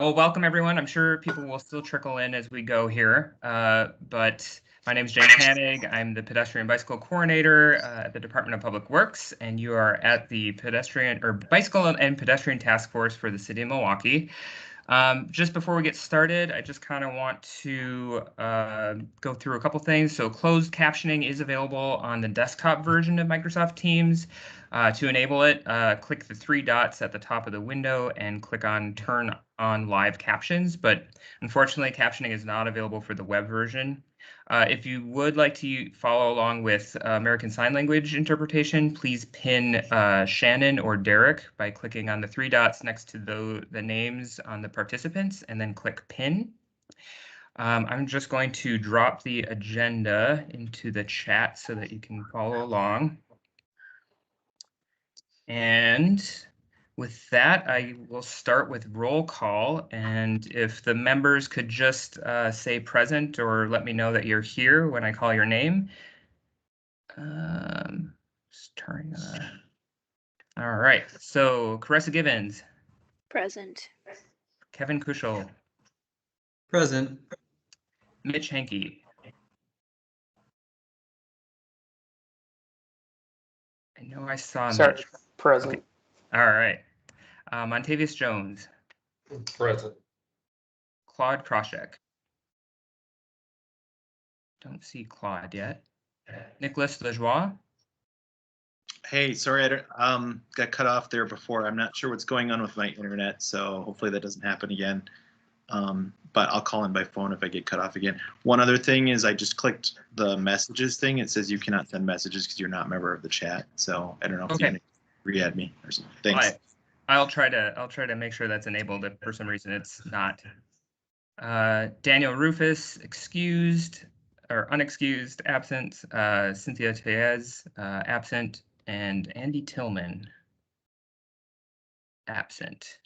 Well, welcome everyone. I'm sure people will still trickle in as we go here, but my name is James Hanig. I'm the Pedestrian Bicycle Coordinator at the Department of Public Works, and you are at the Bicycle and Pedestrian Task Force for the City of Milwaukee. Just before we get started, I just kind of want to go through a couple things. So closed captioning is available on the desktop version of Microsoft Teams. To enable it, click the three dots at the top of the window and click on Turn on Live Captions, but unfortunately, captioning is not available for the web version. If you would like to follow along with American Sign Language interpretation, please pin Shannon or Derek by clicking on the three dots next to the names on the participants and then click pin. I'm just going to drop the agenda into the chat so that you can follow along. And with that, I will start with roll call. And if the members could just say present or let me know that you're here when I call your name. Just turning all right. So Caressa Gibbons. Present. Kevin Kushel. Present. Mitch Hankey. I know I saw Mitch. Present. Okay. All right. Montavious Jones. Present. Claude Kroschek. Don't see Claude yet. Nicholas Lejoie. Hey, sorry, I got cut off there before. I'm not sure what's going on with my internet, so hopefully that doesn't happen again. But I'll call in by phone if I get cut off again. One other thing is I just clicked the messages thing. It says you cannot send messages because you're not a member of the chat. So I don't know if you can re-add me or something. Thanks. I'll try to make sure that's enabled if for some reason it's not. Daniel Rufus, excused or unexcused, absent. Cynthia Tellez, absent. And Andy Tillman, absent.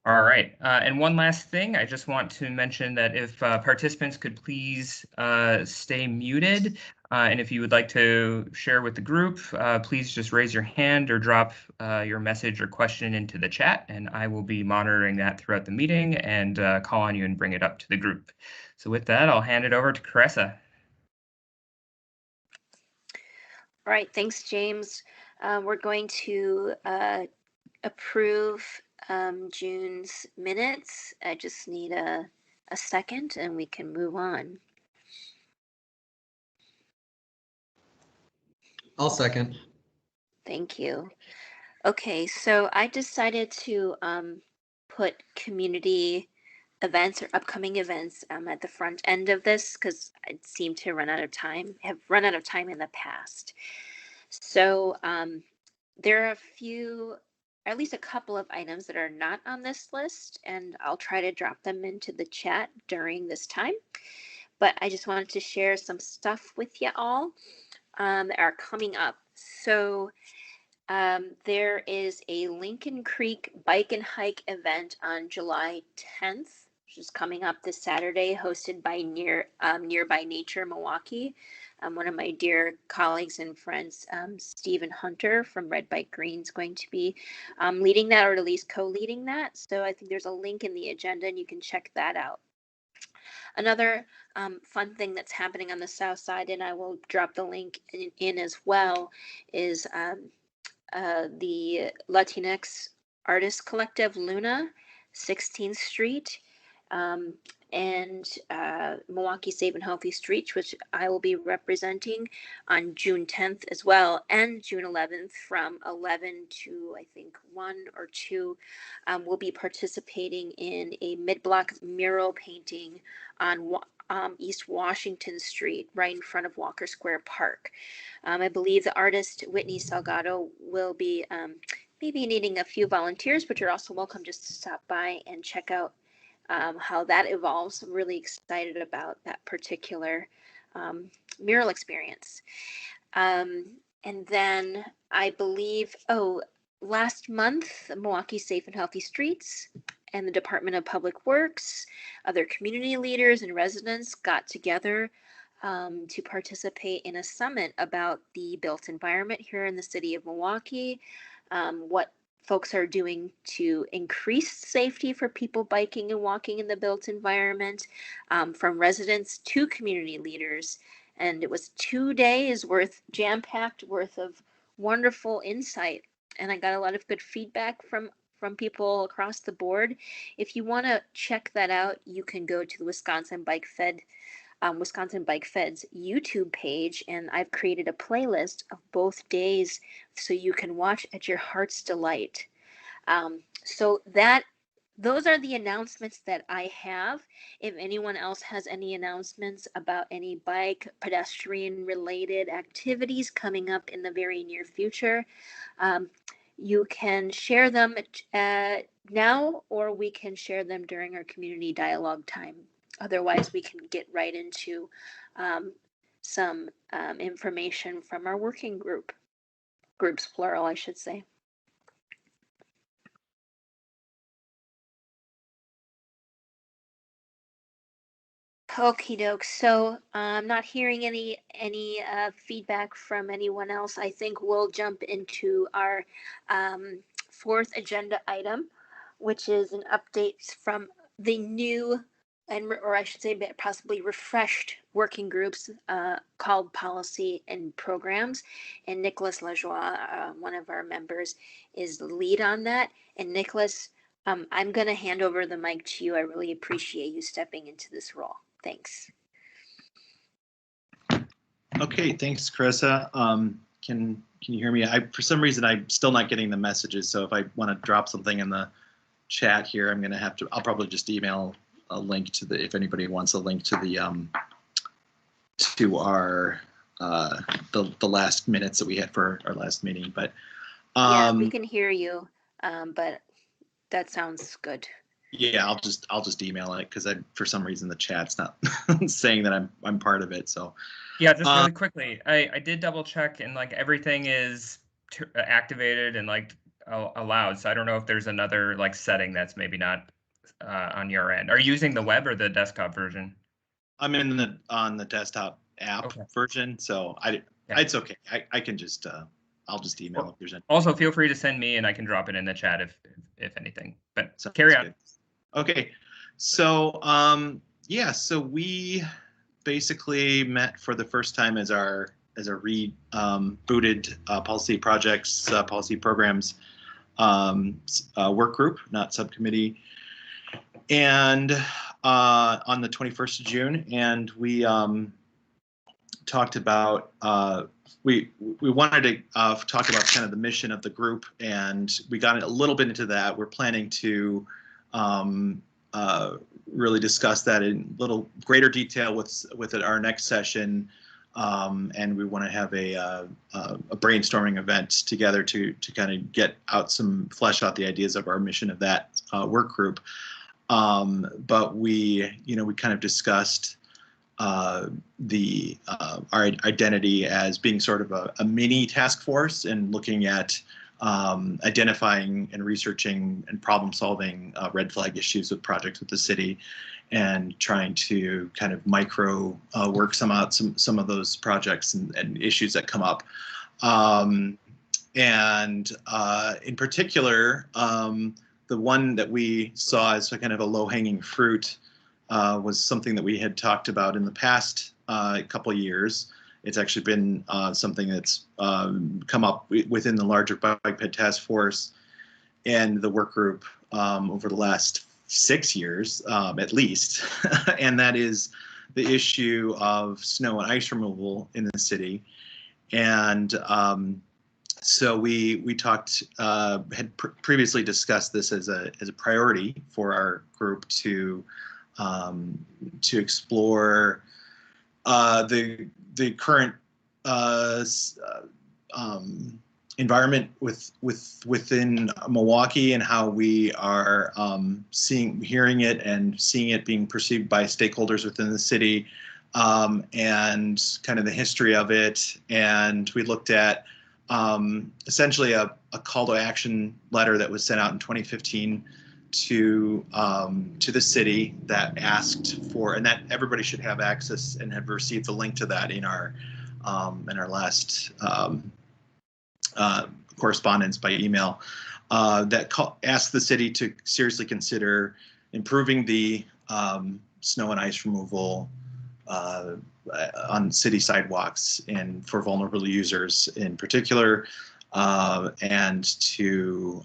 All right, and one last thing, I just want to mention that if participants could please stay muted, and if you would like to share with the group, please just raise your hand or drop your message or question into the chat, and I will be monitoring that throughout the meeting and call on you and bring it up to the group. So with that, I'll hand it over to Caressa. All right, thanks, James. We're going to approve June's minutes. I just need a second and we can move on. I'll second. Thank you. Okay, so I decided to put community events or upcoming events at the front end of this because I seem to have run out of time in the past. So there are at least a couple of items that are not on this list, and I'll try to drop them into the chat during this time. But I just wanted to share some stuff with you all that are coming up. So there is a Lincoln Creek bike and hike event on July 10th, which is coming up this Saturday, hosted by Nearby Nature Milwaukee. One of my dear colleagues and friends, Stephen Hunter from Red Bike Green, is going to be leading that, or at least co-leading that. So I think there's a link in the agenda and you can check that out. Another fun thing that's happening on the South Side, and I will drop the link in as well, is the Latinx Artist Collective Luna, 16th Street, and Milwaukee Safe and Healthy Streets, which I will be representing on June 10th as well, and June 11th from 11 to I think 1 or 2. We'll be participating in a mid-block mural painting on East Washington Street, right in front of Walker Square Park. I believe the artist Whitney Salgado will be maybe needing a few volunteers, but you're also welcome just to stop by and check out how that evolves. I'm really excited about that particular mural experience. And then I believe, last month, Milwaukee Safe and Healthy Streets and the Department of Public Works, other community leaders and residents got together to participate in a summit about the built environment here in the city of Milwaukee, what folks are doing to increase safety for people biking and walking in the built environment, from residents to community leaders. And it was 2 days worth, jam-packed worth of wonderful insight. And I got a lot of good feedback from people across the board. If you want to check that out, you can go to the Wisconsin Bike Fed's YouTube page, and I've created a playlist of both days so you can watch at your heart's delight. So those are the announcements that I have. If anyone else has any announcements about any bike, pedestrian related activities coming up in the very near future, you can share them now, or we can share them during our community dialogue time. Otherwise, we can get right into some information from our working groups, plural, I should say. Okie doke. So I'm not hearing any feedback from anyone else. I think we'll jump into our fourth agenda item, which is an update from the new, or I should say possibly refreshed working groups called Policy and Programs. And Nicholas Lajoie, one of our members, is the lead on that. And Nicholas, I'm going to hand over the mic to you. I really appreciate you stepping into this role. Thanks. Okay, thanks, Carissa. Can you hear me? For some reason, I'm still not getting the messages. So if I want to drop something in the chat here, I'm going to have to. I'll probably just email a link to if anybody wants a link to the to our the last minutes that we had for our last meeting. But yeah, we can hear you, but that sounds good. Yeah, I'll just email it because for some reason the chat's not saying that I'm part of it. So yeah, just really quickly, I did double check, and like everything is activated and like allowed. So I don't know if there's another like setting that's maybe not on your end. Are you using the web or the desktop version? I'm on the desktop app version, so it's okay. I can just I'll just email if there's any. Also, feel free to send me, and I can drop it in the chat if anything. But carry on. Good. Okay, so yeah, so we basically met for the first time as a rebooted policy projects, policy programs work group, not subcommittee, and on the 21st of June, and we talked about we wanted to talk about kind of the mission of the group, and we got a little bit into that. We're planning to really discuss that in a little greater detail with our next session, and we want to have a brainstorming event together to kind of flesh out the ideas of our mission of that work group. But we kind of discussed our identity as being sort of a mini task force and looking at identifying and researching and problem solving red flag issues with projects with the city, and trying to kind of micro work some of those projects and issues that come up. And in particular, the one that we saw as kind of a low-hanging fruit was something that we had talked about in the past couple of years. It's actually been something that's come up within the larger Bike Ped Task Force and the work group over the last 6 years, at least, and that is the issue of snow and ice removal in the city. And so we talked, had previously discussed this as a priority for our group to explore the current environment within Milwaukee, and how we are hearing it and seeing it being perceived by stakeholders within the city, and kind of the history of it. And we looked at essentially a call to action letter that was sent out in 2015 to the city that asked for, and that everybody should have access and have received the link to that in our last correspondence by email, asked the city to seriously consider improving the snow and ice removal on city sidewalks and for vulnerable users in particular, and to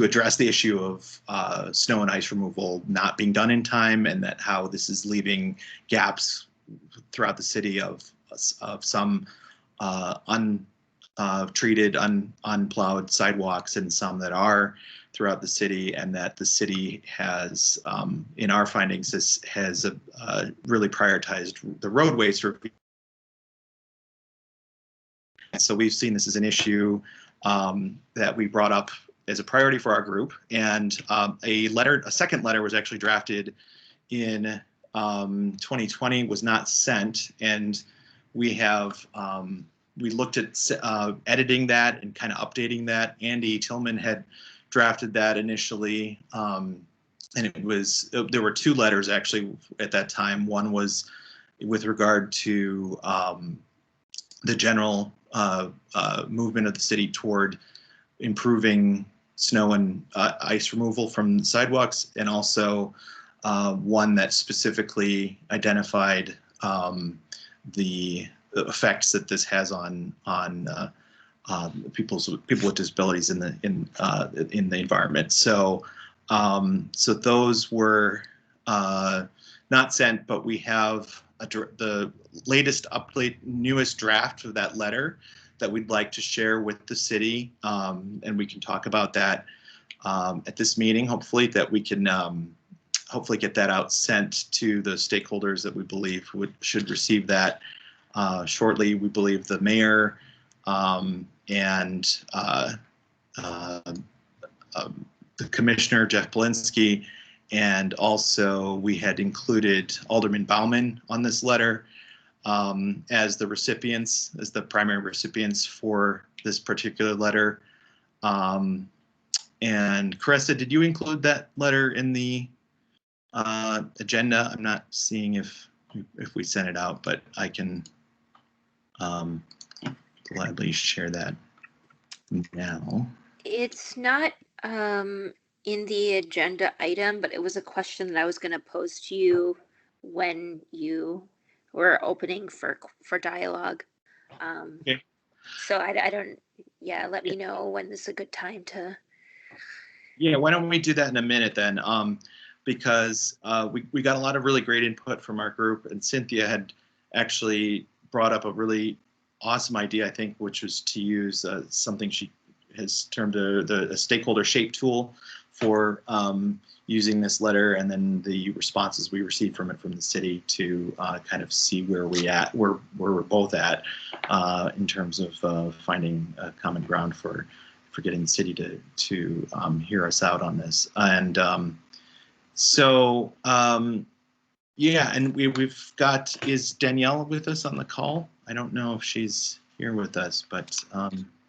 address the issue of snow and ice removal not being done in time, and that how this is leaving gaps throughout the city of some untreated, unplowed sidewalks, and some that are throughout the city, and that the city has, in our findings, has really prioritized the roadways for. And so we've seen this as an issue that we brought up as a priority for our group, and a second letter was actually drafted in 2020, was not sent, and we have we looked at editing that and kind of updating that. Andy Tillman had drafted that initially, and there were two letters actually at that time. One was with regard to the general movement of the city toward improving snow and ice removal from the sidewalks, and also one that specifically identified the effects that this has on people with disabilities in the environment. So so those were not sent, but we have the latest newest draft of that letter that we'd like to share with the city, and we can talk about that at this meeting. Hopefully that we can hopefully get that out, sent to the stakeholders that we believe should receive that shortly. We believe the mayor and the commissioner, Jeff Polinsky, and also we had included Alderman Bauman on this letter as the recipients, as the primary recipients for this particular letter. And Carissa, did you include that letter in the agenda? I'm not seeing if we sent it out, but I can gladly share that now. It's not in the agenda item, but it was a question that I was going to pose to you when you were opening for dialogue. Okay. So I don't, yeah, let me know when this is a good time to. Yeah, why don't we do that in a minute then? Because we got a lot of really great input from our group, and Cynthia had actually brought up a really awesome idea, I think, which was to use something she has termed a stakeholder shape tool for using this letter, and then the responses we received from it from the city to kind of see where we're both at in terms of finding a common ground for getting the city to hear us out on this. And so yeah, and we've got, is Danielle with us on the call? I don't know if she's here with us, but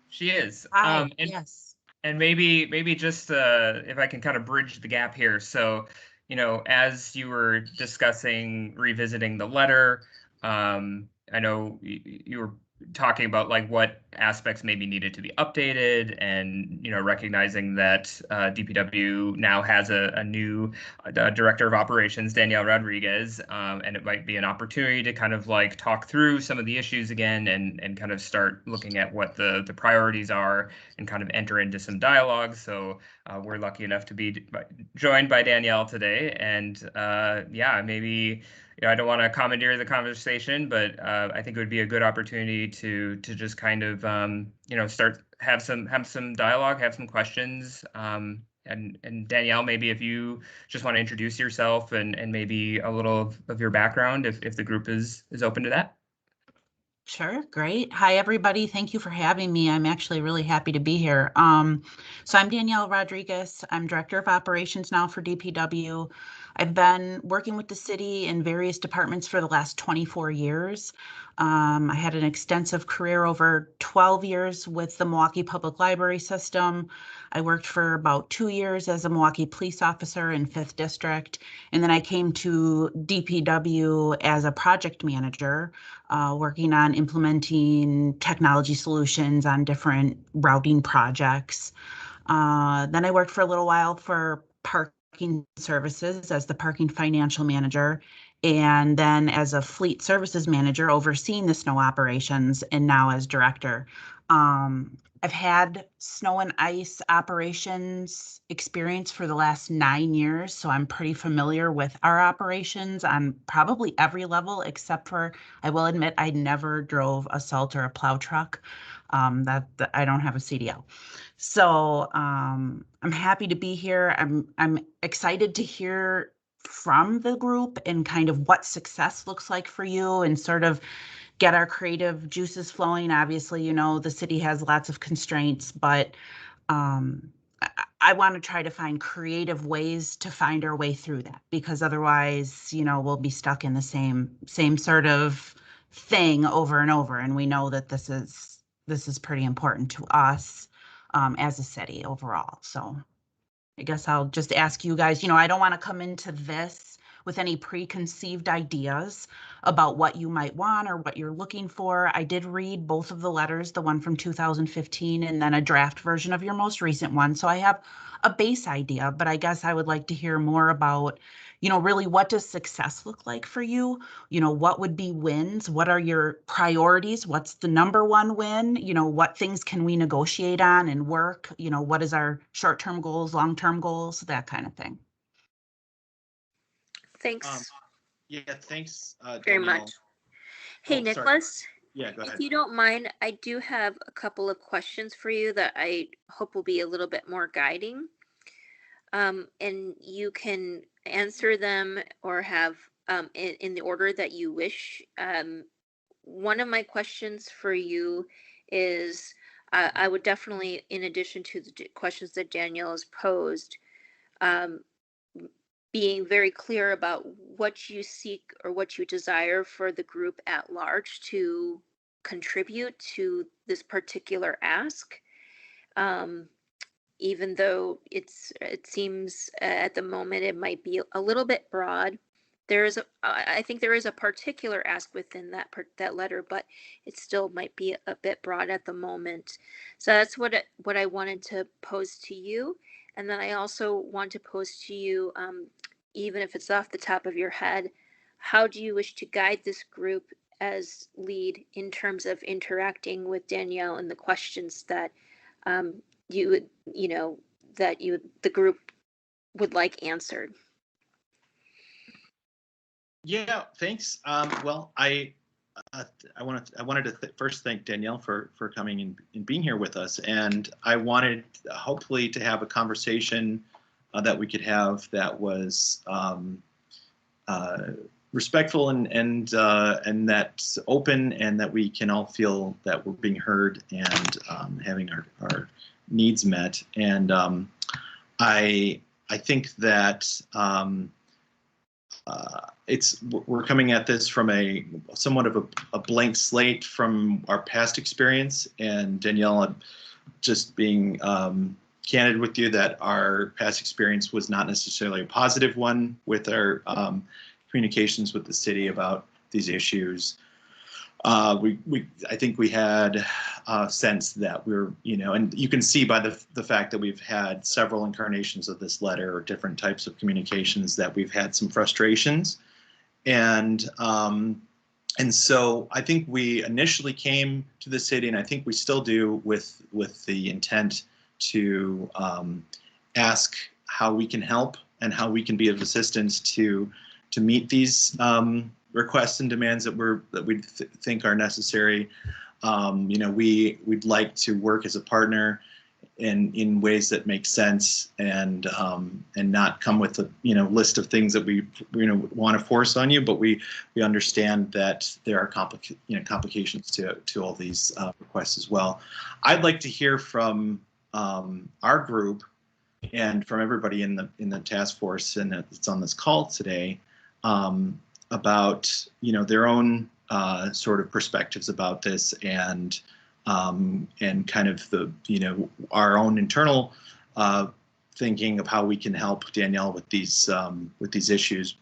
she is. Hi, And, yes. and maybe just if I can kind of bridge the gap here. So, you know, as you were discussing revisiting the letter, I know you were talking about like what aspects maybe needed to be updated, and you know, recognizing that DPW now has a new director of operations, Danielle Rodriguez, and it might be an opportunity to kind of like talk through some of the issues again, and kind of start looking at what the priorities are, and kind of enter into some dialogue. So we're lucky enough to be joined by Danielle today, and yeah, maybe, you know, I don't want to commandeer the conversation, but I think it would be a good opportunity to just kind of you know, have some dialogue, have some questions, and Danielle, maybe if you just want to introduce yourself and maybe a little of your background, if the group is open to that. Sure, great. Hi, everybody. Thank you for having me. I'm actually really happy to be here. So I'm Danielle Rodriguez. I'm Director of Operations now for DPW. I've been working with the city in various departments for the last 24 years. I had an extensive career over 12 years with the Milwaukee Public Library System. I worked for about 2 years as a Milwaukee police officer in 5th District, and then I came to DPW as a project manager, working on implementing technology solutions on different routing projects. Then I worked for a little while for parking services as the parking financial manager, and then as a fleet services manager overseeing the snow operations, and now as director. I've had snow and ice operations experience for the last 9 years, so I'm pretty familiar with our operations on probably every level, except for, I will admit, I never drove a salt or a plow truck. That I don't have a CDL. So I'm happy to be here. I'm excited to hear from the group and kind of what success looks like for you, and sort of get our creative juices flowing. Obviously, the city has lots of constraints, but I want to try to find creative ways to find our way through that, because otherwise, we'll be stuck in the same sort of thing over and over. And we know that this is pretty important to us as a city overall. So I guess I'll just ask you guys, I don't want to come into this with any preconceived ideas about what you might want or what you're looking for. I did read both of the letters, the one from 2015 and then a draft version of your most recent one. So I have a base idea, but I guess I would like to hear more about, really what does success look like for you? What would be wins? What are your priorities? What's the number one win? What things can we negotiate on and work? What is our short-term goals, long-term goals, that kind of thing. Thanks Yeah, thanks, very Danielle. much. Hey, Oh, sorry. Nicholas, Yeah, go ahead. if you don't mind, I do have a couple of questions for you that I hope will be a little bit more guiding. And you can answer them or have in the order that you wish. One of my questions for you is, I would definitely, in addition to the questions that Danielle has posed, being very clear about what you seek or what you desire for the group at large to contribute to this particular ask. Even though it seems at the moment it might be a little bit broad, I think there is a particular ask within that letter, but it still might be a bit broad at the moment. So that's what I wanted to pose to you, and then I also want to pose to you, even if it's off the top of your head, how do you wish to guide this group as lead in terms of interacting with Danielle and the questions that you would, the group would like answered? Yeah, thanks. Well, I wanted to first thank Danielle for coming and being here with us, and I wanted hopefully to have a conversation that we could have that was respectful and that's open, and that we can all feel that we're being heard and having our needs met. And I think that we're coming at this from a somewhat of a blank slate from our past experience. And Danielle, just being candid with you, that our past experience was not necessarily a positive one with our communications with the city about these issues. I think we had a sense that we're, and you can see by the fact that we've had several incarnations of this letter or different types of communications that we've had some frustrations. And so I think we initially came to the city, and I think we still do, with the intent to ask how we can help and how we can be of assistance to meet these requests and demands that we think are necessary. We'd like to work as a partner in ways that make sense, and not come with a list of things that we want to force on you. But we understand that there are complications to all these requests as well. I'd like to hear from our group and from everybody in the task force and that's on this call today, about their own sort of perspectives about this, and kind of the our own internal thinking of how we can help Danielle with these issues.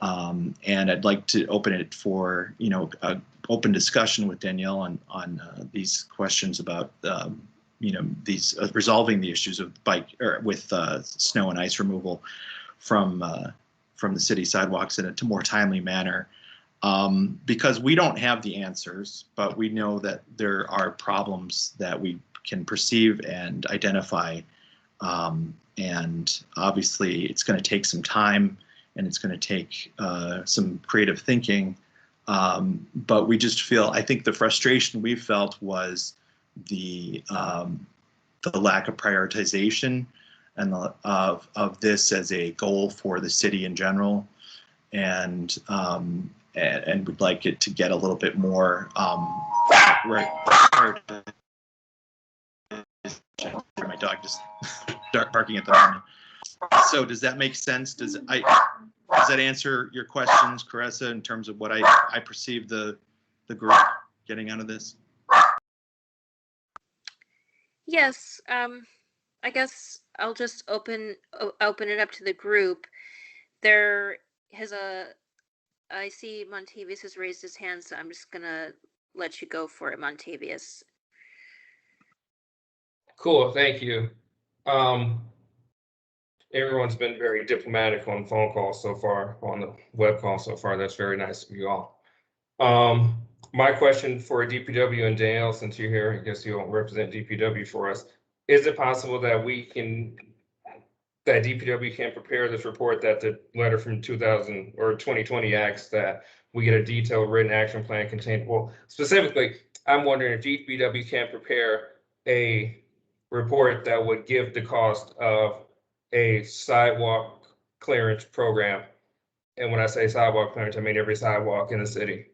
And I'd like to open it for a open discussion with Danielle on these questions about these resolving the issues of with snow and ice removal from the city sidewalks in a more timely manner. Because we don't have the answers, but we know that there are problems that we can perceive and identify. And obviously it's going to take some time and it's going to take some creative thinking. But we just feel, I think the frustration we felt was the lack of prioritization and of this as a goal for the city in general. And we'd like it to get a little bit more right. My dog just barking at the moment. So does that make sense? Does that answer your questions, Carissa, in terms of what I perceive the group getting out of this? Yes. I guess I'll just open it up to the group. I see Montavious has raised his hand, so I'm just gonna let you go for it, Montavious. Cool, thank you. Everyone's been very diplomatic on phone calls so far, on the web call so far. That's very nice of you all. My question for DPW and Danielle, since you're here, I guess you don't represent DPW for us. Is it possible that DPW can prepare this report that the letter from 2020 asks that we get a detailed written action plan contained? Well, specifically, I'm wondering if DPW can prepare a report that would give the cost of a sidewalk clearance program. And when I say sidewalk clearance, I mean every sidewalk in the city.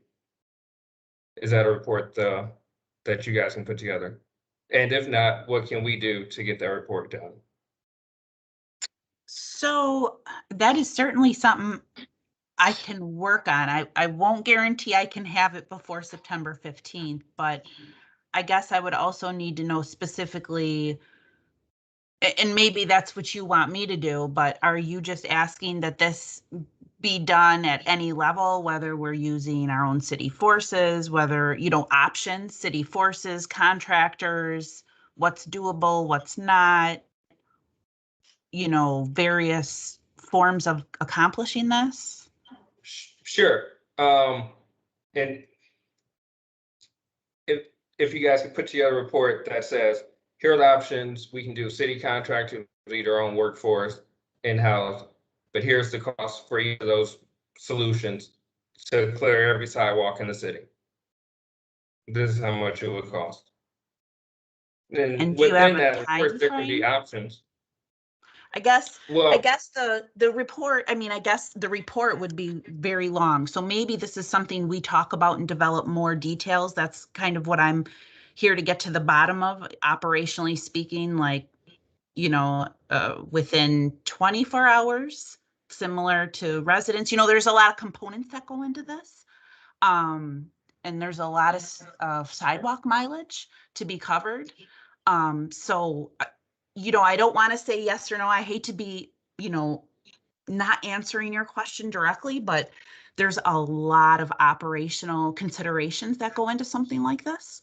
Is that a report that you guys can put together? And if not, what can we do to get that report done? So that is certainly something I can work on. I won't guarantee I can have it before September 15th, but I guess I would also need to know specifically, and maybe that's what you want me to do, but are you just asking that this be done at any level, whether we're using our own city forces, whether, options, city forces, contractors, what's doable, what's not, various forms of accomplishing this? Sure. And if you guys could put together a report that says, here are the options, we can do city contracting, lead our own workforce in-house, but here's the cost for each of those solutions to clear every sidewalk in the city. This is how much it would cost. And do you have within a that, of course, there can be timeframe? options. I guess Well, the report, I guess the report would be very long. So maybe this is something we talk about and develop more details. That's kind of what I'm here to get to the bottom of, operationally speaking, like, within 24 hours, similar to residents. There's a lot of components that go into this. And there's a lot of sidewalk mileage to be covered. So I don't want to say yes or no. I hate to be, not answering your question directly, but there's a lot of operational considerations that go into something like this.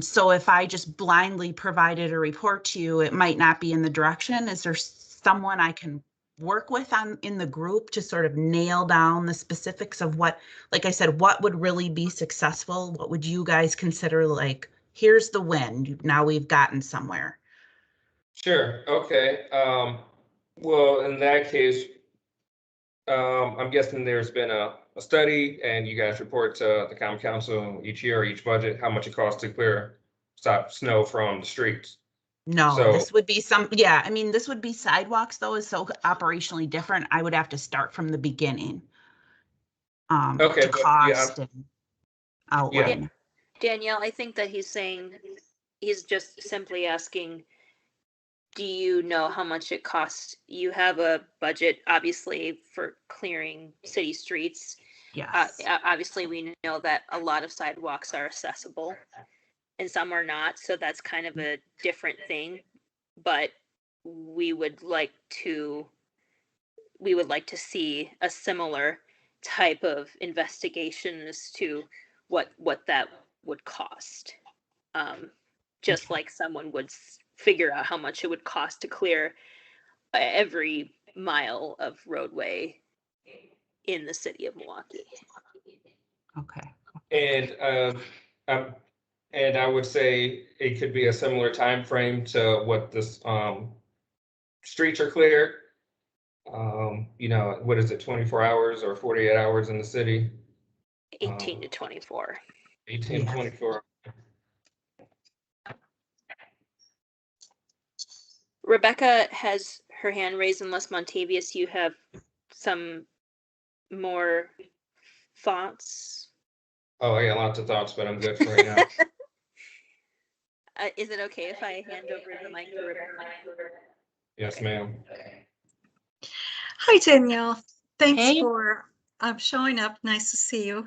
So if I just blindly provided a report to you, it might not be in the direction. Is there someone I can work with in the group to sort of nail down the specifics of what, like I said, what would really be successful? What would you guys consider, like, here's the win, now we've gotten somewhere? sure. Okay. Well, in that case, I'm guessing there's been a study and you guys report to the common council each year or each budget how much it costs to stop snow from the streets. No, So, this would be this would be sidewalks, though, is so operationally different. I would have to start from the beginning. okay, To but cost and outline. Danielle, I think that he's just simply asking, do you know how much it costs? You have a budget, obviously, for clearing city streets. Yes. Obviously, we know that a lot of sidewalks are accessible and some are not, so that's kind of a different thing. But we would like to see a similar type of investigation as to what that would cost, just like someone would figure out how much it would cost to clear every mile of roadway in the city of Milwaukee. Okay. And I would say it could be a similar time frame to what this streets are cleared. You know, what is it, 24 hours or 48 hours in the city? 18 to 24. 18 to 24. Rebecca has her hand raised, unless Montavious, you have some more thoughts. Oh, I got lots of thoughts, but I'm good for right now. Is it okay if I hand over the mic to Rebecca? Yes, ma'am. Hi, Danielle. Thanks Hey. for showing up. Nice to see you.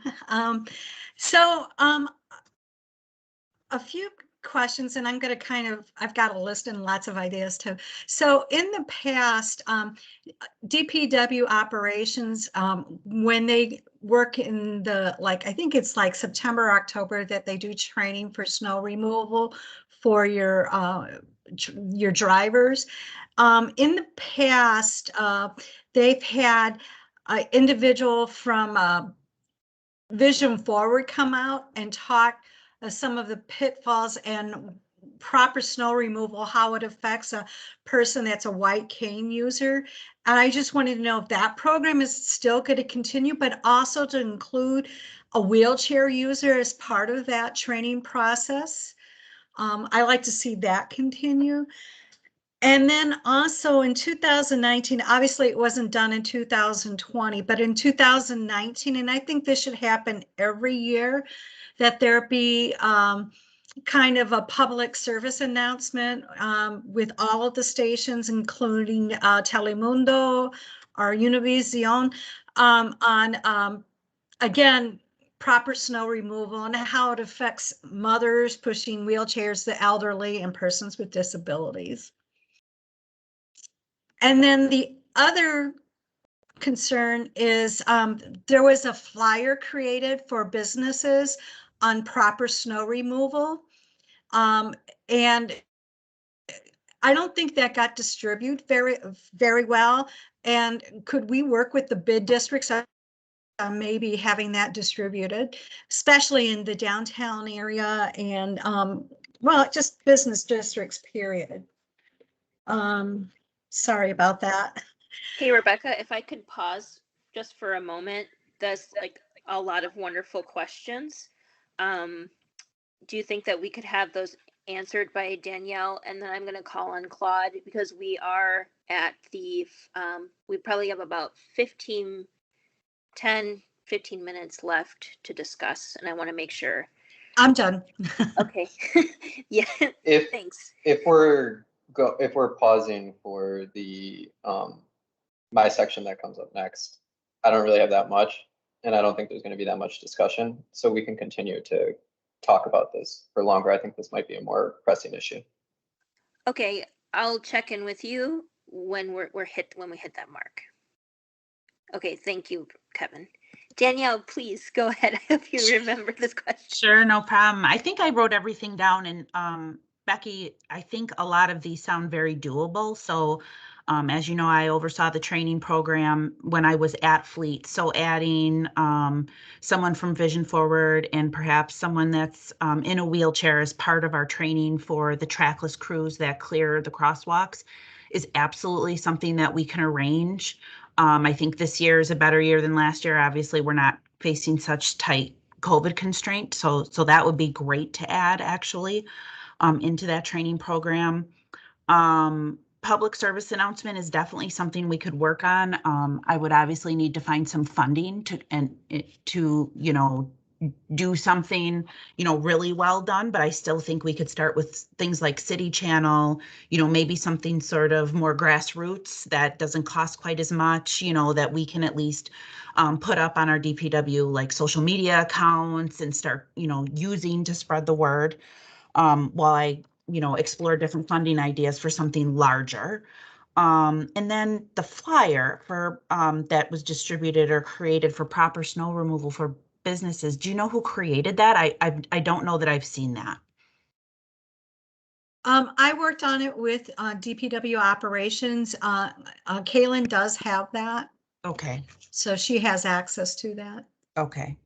A few questions, and I'm going to I've got a list and lots of ideas too. So in the past, DPW operations, when they work in the, I think it's like September, October, that they do training for snow removal for your drivers. In the past, they've had an individual from Vision Forward come out and talk some of the pitfalls and proper snow removal, how it affects a person that's a white cane user. And I just wanted to know if that program is still going to continue, but also to include a wheelchair user as part of that training process. I like to see that continue. And then also in 2019, obviously it wasn't done in 2020, but in 2019, and I think this should happen every year, that there be kind of a public service announcement with all of the stations, including Telemundo or Univision, on, again, proper snow removal and how it affects mothers pushing wheelchairs, the elderly, and persons with disabilities. And then the other concern is there was a flyer created for businesses on proper snow removal. And I don't think that got distributed very well. And could we work with the bid districts on maybe having that distributed, especially in the downtown area and, well, just business districts, period. Sorry about that. Hey, Rebecca, if I could pause just for a moment. That's like a lot of wonderful questions. Do you think that we could have those answered by Danielle? And then I'm going to call on Claude, because we are at the, we probably have about 15 minutes left to discuss, and I want to make sure. I'm done. Okay. Yeah. If Thanks. if we're pausing for the my section that comes up next, I don't really have that much, and I don't think there's going to be that much discussion, so we can continue to talk about this for longer. I think this might be a more pressing issue. Okay, I'll check in with you when we hit that mark. Okay, thank you, Kevin. Danielle, please go ahead. I hope you remember this question. Sure, no problem. I think I wrote everything down, and Becky, I think a lot of these sound very doable. So as you know, I oversaw the training program when I was at Fleet. So adding someone from Vision Forward and perhaps someone that's in a wheelchair as part of our training for the trackless crews that clear the crosswalks is absolutely something that we can arrange. I think this year is a better year than last year. Obviously, we're not facing such tight COVID constraints, so that would be great to add actually into that training program. Public service announcement is definitely something we could work on. I would obviously need to find some funding to do something, really well done, but I still think we could start with things like City Channel, maybe something sort of more grassroots that doesn't cost quite as much, that we can at least put up on our DPW like social media accounts and start, using to spread the word while I, explore different funding ideas for something larger. And then the flyer for that was distributed or created for proper snow removal for businesses. Do you know who created that? I don't know that I've seen that. I worked on it with DPW operations. Kaylin does have that, Okay, so she has access to that. okay.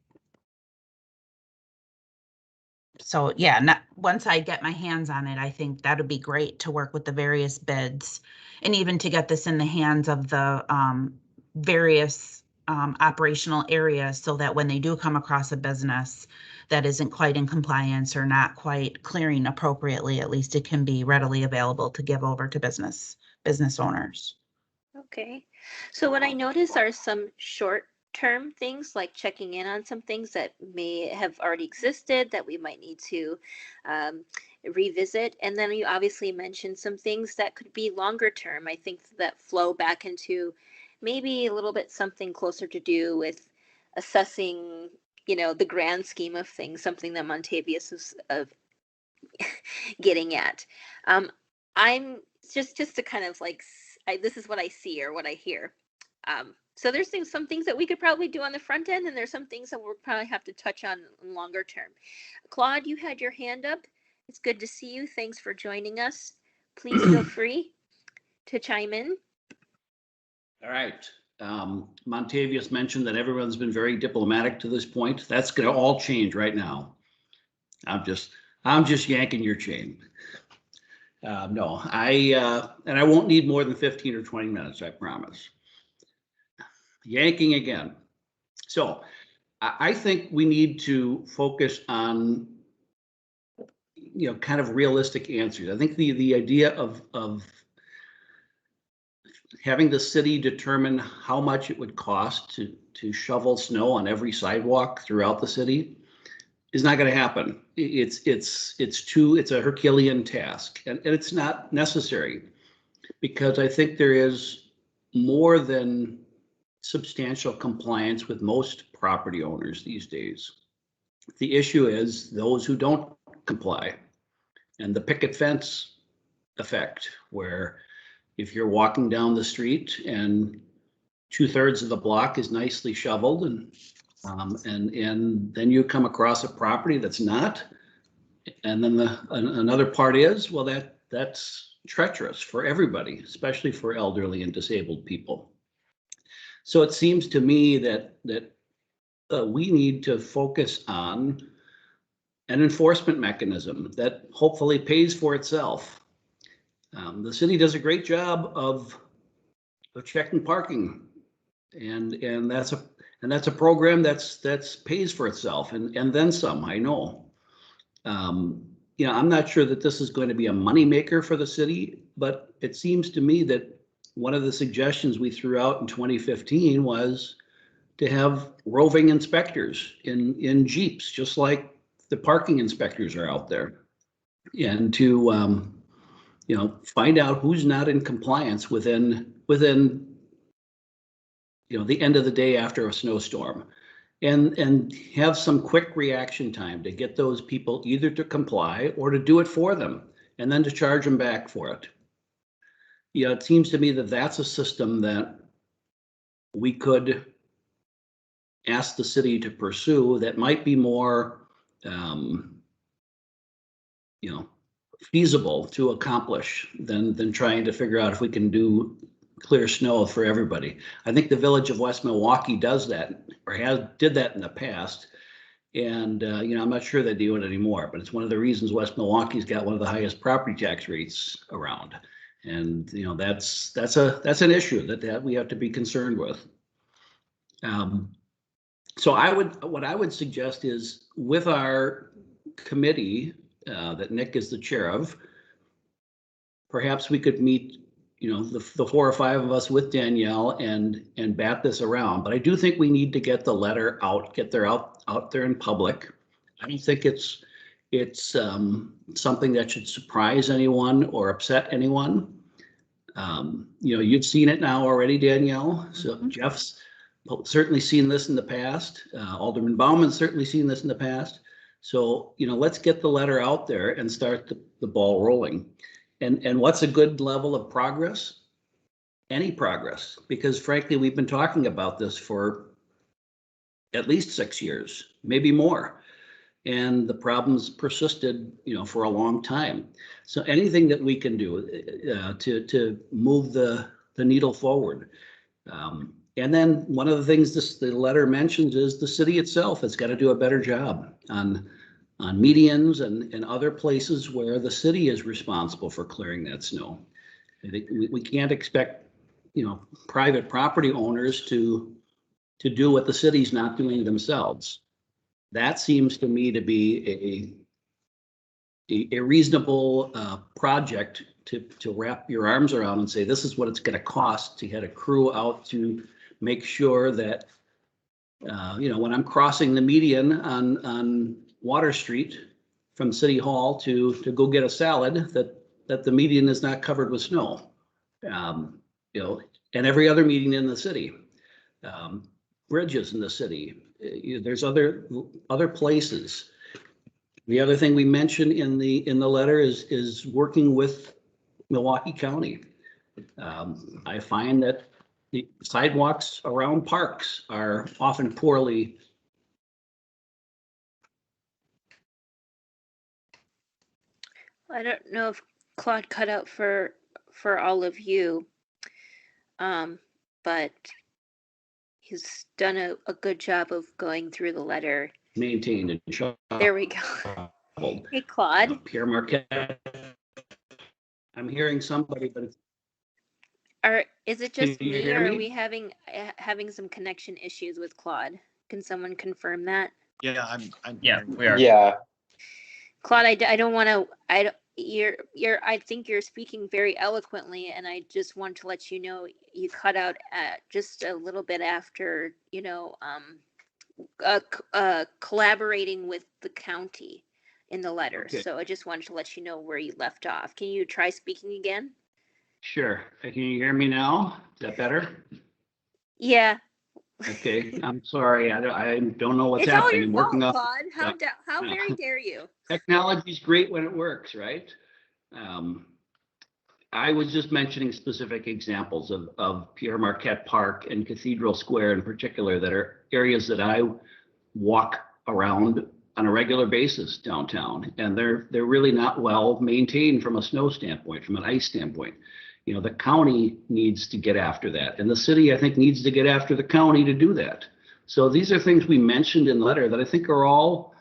So yeah, once I get my hands on it, I think that would be great to work with the various bids and even to get this in the hands of the various operational areas so that when they do come across a business that isn't quite in compliance or not quite clearing appropriately, at least it can be readily available to give over to business owners. Okay. So what I notice are some short-term things like checking in on some things that may have already existed that we might need to revisit. And then you obviously mentioned some things that could be longer term. I think that flow back into maybe a little bit something closer to do with assessing, the grand scheme of things, something that Montavious is getting at. I'm just to kind of like this is what I see or what I hear. So there's some things that we could probably do on the front end, and there's some things that we'll probably have to touch on longer term. Claude, you had your hand up. It's good to see you. Thanks for joining us. Please feel free to chime in. All right. Montavious mentioned that everyone's been very diplomatic to this point. That's going to all change right now. I'm just yanking your chain. No, and I won't need more than 15 or 20 minutes, I promise. Yanking again. So I think we need to focus on, kind of realistic answers. I think the idea of having the city determine how much it would cost to shovel snow on every sidewalk throughout the city is not going to happen. It's a Herculean task, and it's not necessary, because I think there is more than substantial compliance with most property owners these days. The issue is those who don't comply, and the picket fence effect, where if you're walking down the street and 2/3 of the block is nicely shoveled, and then you come across a property that's not, and then another part is, well, that's treacherous for everybody, especially for elderly and disabled people. So it seems to me that we need to focus on an enforcement mechanism that hopefully pays for itself. The city does a great job of checking parking, and that's a program that's pays for itself and then some, I know. I'm not sure that this is going to be a moneymaker for the city, but it seems to me that one of the suggestions we threw out in 2015 was to have roving inspectors in Jeeps, just like the parking inspectors are out there, and to find out who's not in compliance within the end of the day after a snowstorm, and have some quick reaction time to get those people either to comply or to do it for them, and then to charge them back for it. It seems to me that that's a system that we could ask the city to pursue that might be more feasible to accomplish than trying to figure out if we can do clear snow for everybody. I think the village of West Milwaukee does that, or did that in the past. And I'm not sure they do it anymore, but it's one of the reasons West Milwaukee's got one of the highest property tax rates around. And that's an issue that we have to be concerned with. So what I would suggest is, with our committee that Nick is the chair of, perhaps we could meet, the 4 or 5 of us with Danielle and bat this around. But I do think we need to get the letter out, get out there in public. I don't think it's something that should surprise anyone or upset anyone. You've seen it now already, Danielle. So Jeff's certainly seen this in the past. Alderman Bauman's certainly seen this in the past. So, let's get the letter out there and start the ball rolling. And what's a good level of progress? Any progress, because frankly, we've been talking about this for at least 6 years, maybe more. and the problems persisted, for a long time. So anything that we can do to move the needle forward. And then one of the things the letter mentions is the city itself has got to do a better job on medians and other places where the city is responsible for clearing that snow. I think we can't expect, private property owners to do what the city's not doing themselves. That seems to me to be a reasonable project to wrap your arms around and say, this is what it's going to cost to get a crew out to make sure that, when I'm crossing the median on Water Street from City Hall to go get a salad, that the median is not covered with snow. And every other median in the city, bridges in the city, there's other places. The other thing we mentioned in the letter is working with Milwaukee County. I find that the sidewalks around parks are often poorly. I don't know if Claude cut out for all of you, but he's done a good job of going through the letter. Maintained and shoveled. There we go. Hey, Claude. Pierre Marquette. I'm hearing somebody, but it's. Is it just Can you me, hear or are me? we having some connection issues with Claude? Can someone confirm that? Yeah, I'm Yeah, we are. Yeah, Claude, I don't want to. I think you're speaking very eloquently, and I just want to let you know you cut out at just a little bit after collaborating with the county in the letter. Okay. So I just wanted to let you know where you left off. Can you try speaking again? Sure. Can you hear me now? Is that better? Yeah. Okay. I'm sorry. I don't know what's It's all happening. your I'm fault, working off. Claude. How very dare you? Technology's great when it works, right? I was just mentioning specific examples of Pierre Marquette Park and Cathedral Square in particular that are areas that I walk around on a regular basis downtown, and they're really not well maintained from a snow standpoint, from an ice standpoint. The county needs to get after that, and the city, I think, needs to get after the county to do that. So these are things we mentioned in the letter that I think are all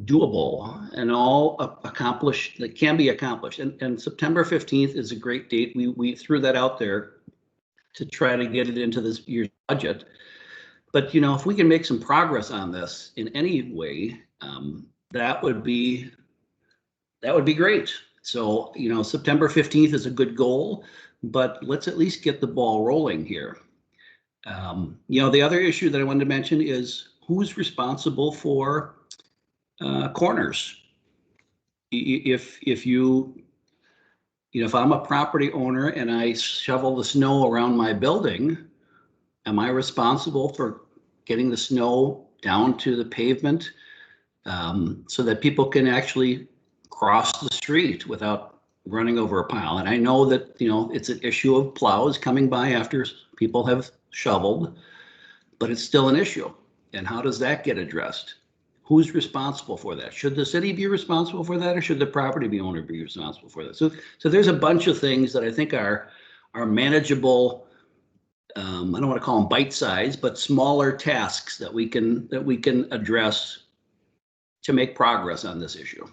doable and all accomplished, that can be accomplished. And September 15th is a great date. We threw that out there to try to get it into this year's budget. But if we can make some progress on this in any way, that would be great. So September 15th is a good goal, but let's at least get the ball rolling here. The other issue that I wanted to mention is who's responsible for corners. If I'm a property owner and I shovel the snow around my building, am I responsible for getting the snow down to the pavement so that people can actually cross the street without running over a pile? And I know that, it's an issue of plows coming by after people have shoveled, but it's still an issue. And how does that get addressed? Who's responsible for that? Should the city be responsible for that, or should the property owner be responsible for that? So there's a bunch of things that I think are manageable. I don't want to call them bite-sized, but smaller tasks that we can address to make progress on this issue.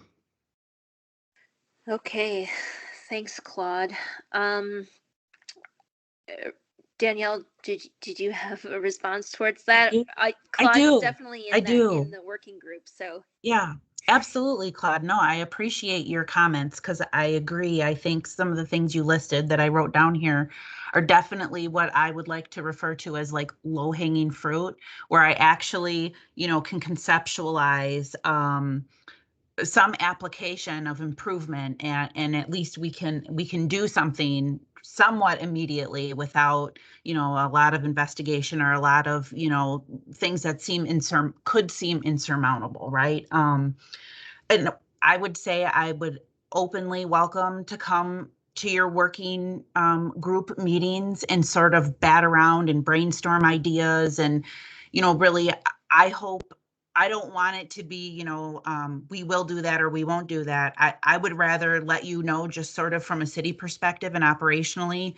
Okay, thanks, Claude. Danielle, did you have a response towards that? Claude's do. definitely I do. in the working group. So Yeah, absolutely, Claude. No, I appreciate your comments because I agree. I think some of the things you listed that I wrote down here are definitely what I would like to refer to as like low-hanging fruit, where I actually, can conceptualize some application of improvement, and at least we can do something somewhat immediately without a lot of investigation or a lot of things that could seem insurmountable, right? And I would say I would openly welcome to come to your working group meetings and sort of bat around and brainstorm ideas, and really I hope I don't want it to be, we will do that or we won't do that. I would rather let you know, just sort of from a city perspective and operationally,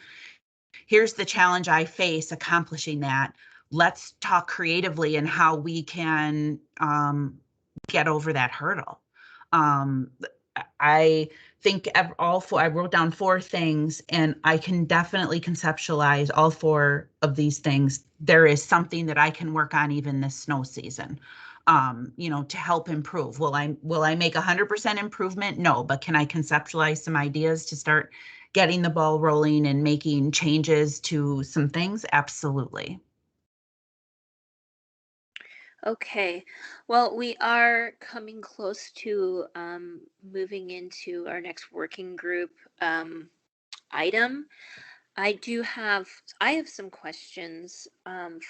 here's the challenge I face accomplishing that. Let's talk creatively and how we can get over that hurdle. I think all four, I wrote down 4 things, and I can definitely conceptualize all 4 of these things. There is something that I can work on even this snow season, to help improve. Will I make 100% improvement? No, but can I conceptualize some ideas to start getting the ball rolling and making changes to some things? Absolutely. Okay, well, we are coming close to moving into our next working group item. I have some questions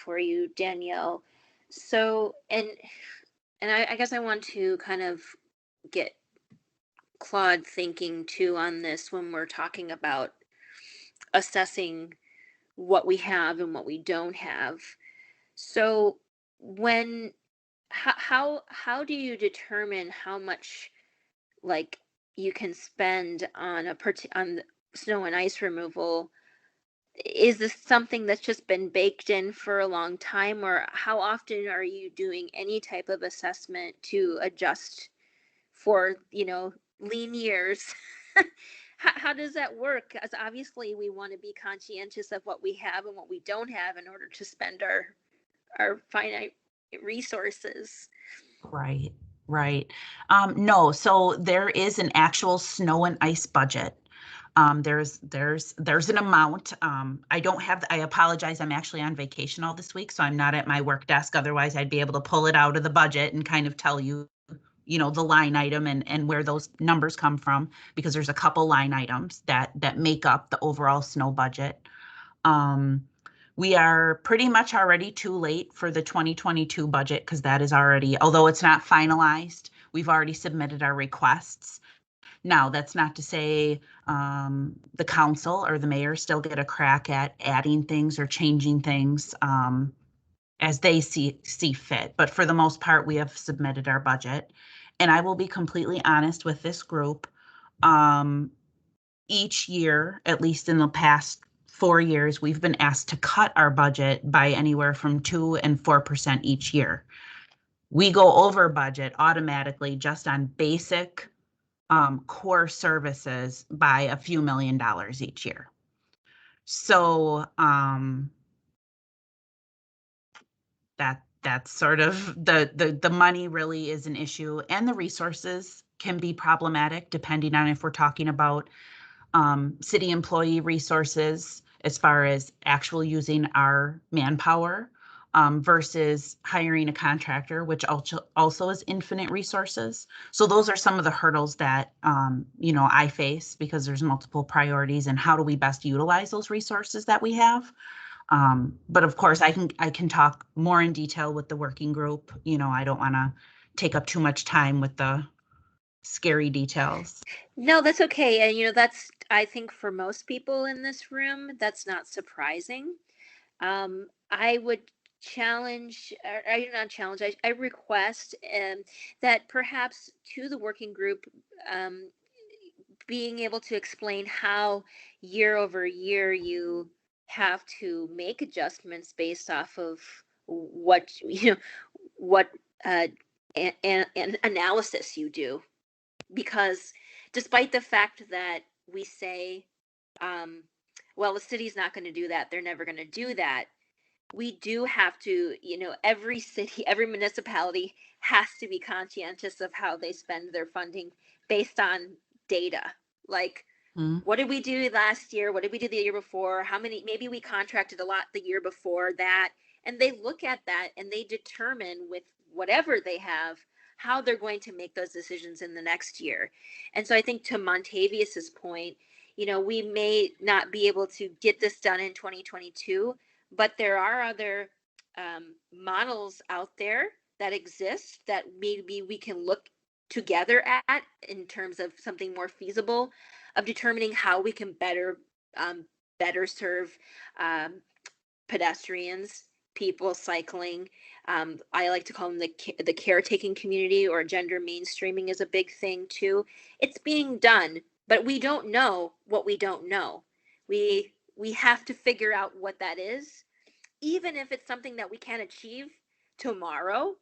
for you, Danielle. So, and I guess I want to kind of get Claude thinking too on this when we're talking about assessing what we have and what we don't have. So, when how do you determine how much like you can spend on on the snow and ice removal? Is this something that's just been baked in for a long time, or how often are you doing any type of assessment to adjust for, lean years? How does that work? As obviously we want to be conscientious of what we have and what we don't have in order to spend our finite resources. Right, right. No, so there is an actual snow and ice budget. There's an amount. I apologize. I'm actually on vacation all this week, so I'm not at my work desk. Otherwise, I'd be able to pull it out of the budget and kind of tell you, the line item and where those numbers come from, because there's a couple line items that make up the overall snow budget. We are pretty much already too late for the 2022 budget because that is already, although it's not finalized, we've already submitted our requests. Now, that's not to say the council or the mayor still get a crack at adding things or changing things as they see fit. But for the most part, we have submitted our budget. And I will be completely honest with this group. Each year, at least in the past 4 years, we've been asked to cut our budget by anywhere from 2% and 4% each year. We go over budget automatically just on basic core services by a few $1 million each year. So that's sort of the money really is an issue, and the resources can be problematic depending on if we're talking about city employee resources as far as actual using our manpower versus hiring a contractor, which also is infinite resources. So those are some of the hurdles that, I face because there's multiple priorities and how do we best utilize those resources that we have. But of course, I can talk more in detail with the working group. I don't want to take up too much time with the scary details. No, that's okay. And that's, I think, for most people in this room, that's not surprising. I would challenge, or I not challenge, I request that perhaps to the working group, being able to explain how year over year you have to make adjustments based off of what what and analysis you do, because despite the fact that we say, well, the city's not going to do that, they're never going to do that, we do have to, every city, every municipality has to be conscientious of how they spend their funding based on data. Like, what did we do last year? What did we do the year before? How many, maybe we contracted a lot the year before that. And they look at that and they determine with whatever they have, how they're going to make those decisions in the next year. And so I think to Montavius's point, we may not be able to get this done in 2022, but there are other models out there that exist that maybe we can look together at in terms of something more feasible of determining how we can better serve pedestrians people cycling. I like to call them the caretaking community, or gender mainstreaming is a big thing too. It's being done, but we don't know what we don't know. We have to figure out what that is. Even if it's something that we can't achieve tomorrow,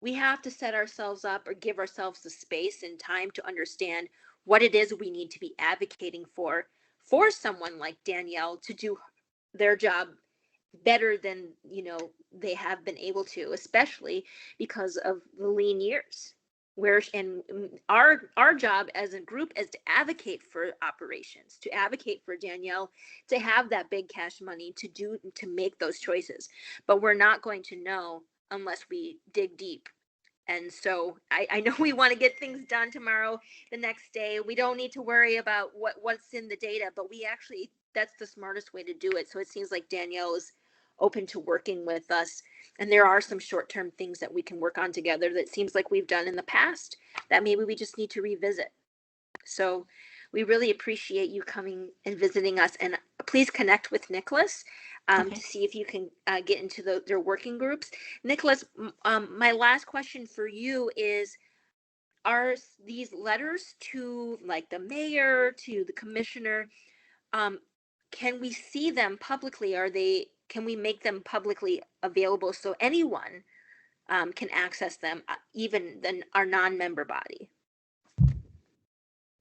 we have to set ourselves up or give ourselves the space and time to understand what it is we need to be advocating for someone like Danielle to do their job better than they have been able to, especially because of the lean years. And our job as a group is to advocate for operations, to advocate for Danielle to have that big cash money to make those choices. But we're not going to know unless we dig deep. And so I know we want to get things done tomorrow, the next day. We don't need to worry about what's in the data, but that's the smartest way to do it. So it seems like Danielle is open to working with us. And there are some short-term things that we can work on together that seems like we've done in the past that maybe we just need to revisit. So we really appreciate you coming and visiting us. And please connect with Nicholas to see if you can get into their working groups. Nicholas, my last question for you is, are these letters to like the mayor, to the commissioner, can we see them publicly? Can we make them publicly available so anyone can access them, even our non-member body?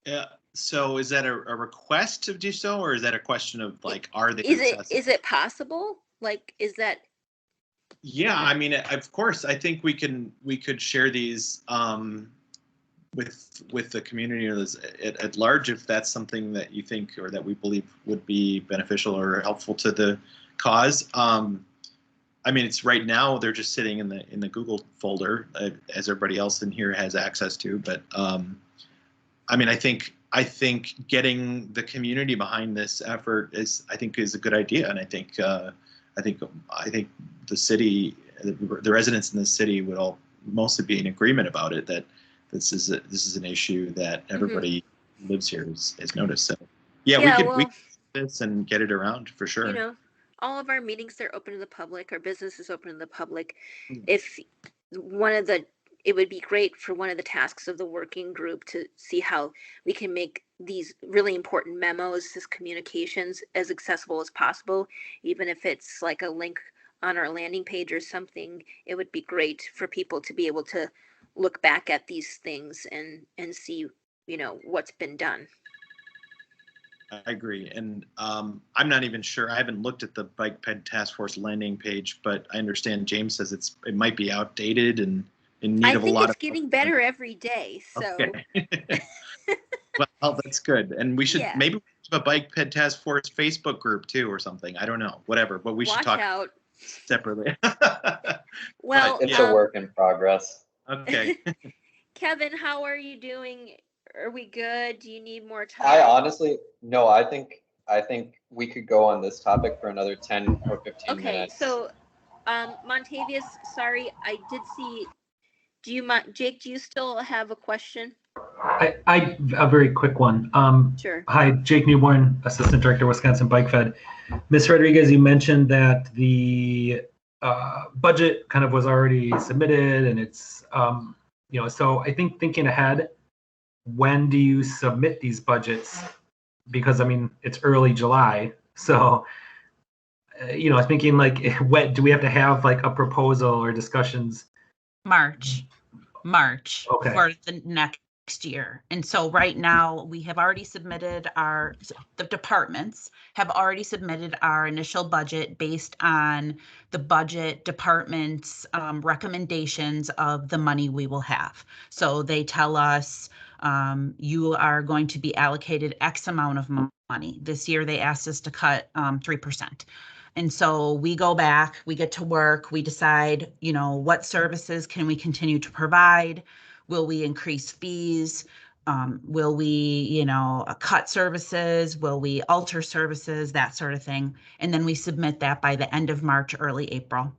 Yeah. So is that a request to do so, or is that a question of like, are they accessible? Is it possible? Like, is that? Yeah, I mean, of course, I think we could share these with the community or at large, if that's something that you think or that we believe would be beneficial or helpful to the cause. I mean, it's right now they're just sitting in the Google folder, as everybody else in here has access to. But I mean, I think getting the community behind this effort is a good idea, and I think the city, the residents in the city would all mostly be in agreement about it, that this is an issue that everybody who lives here has noticed. So yeah, we could do this and get it around for sure. All of our meetings are open to the public. Our business is open to the public. It would be great for one of the tasks of the working group to see how we can make these really important memos, these communications, as accessible as possible, even if it's like a link on our landing page or something. It would be great for people to be able to look back at these things and see, what's been done. I agree. And I'm not even sure. I haven't looked at the Bike Ped Task Force landing page, but I understand James says it might be outdated and in need of a lot of. I think it's getting better every day. So. Okay. Well, that's good. And we should maybe have a Bike Ped Task Force Facebook group too, or something. I don't know, whatever. But we should talk separately. Well, it's a work in progress. Okay. Kevin, how are you doing? Are we good? Do you need more time? I honestly, no, I think we could go on this topic for another 10 or 15 minutes. Okay, so Montavious, sorry, I did see, Jake, do you still have a question? I a very quick one. Sure. Hi, Jake Newborn, Assistant Director, Wisconsin Bike Fed. Ms. Rodriguez, you mentioned that the budget kind of was already submitted, and it's so I think thinking ahead, when do you submit these budgets? Because I mean, it's early July, so thinking like, when do we have to have like a proposal or discussions? March Okay. For the next year. And so right now we have already submitted the departments have already submitted our initial budget based on the budget department's recommendations of the money we will have. So they tell us you are going to be allocated X amount of money. This year they asked us to cut 3%. And so we go back, we get to work, we decide, what services can we continue to provide? Will we increase fees? Will we, cut services? Will we alter services? That sort of thing. And then we submit that by the end of March, early April.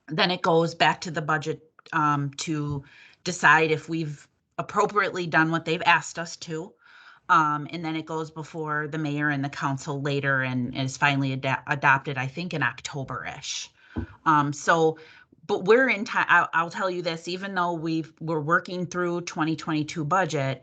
Then it goes back to the budget to decide if we've appropriately done what they've asked us to. And then it goes before the mayor and the council later and is finally adopted, I think, in October-ish. But we're in time. I'll tell you this, even though we're working through 2022 budget,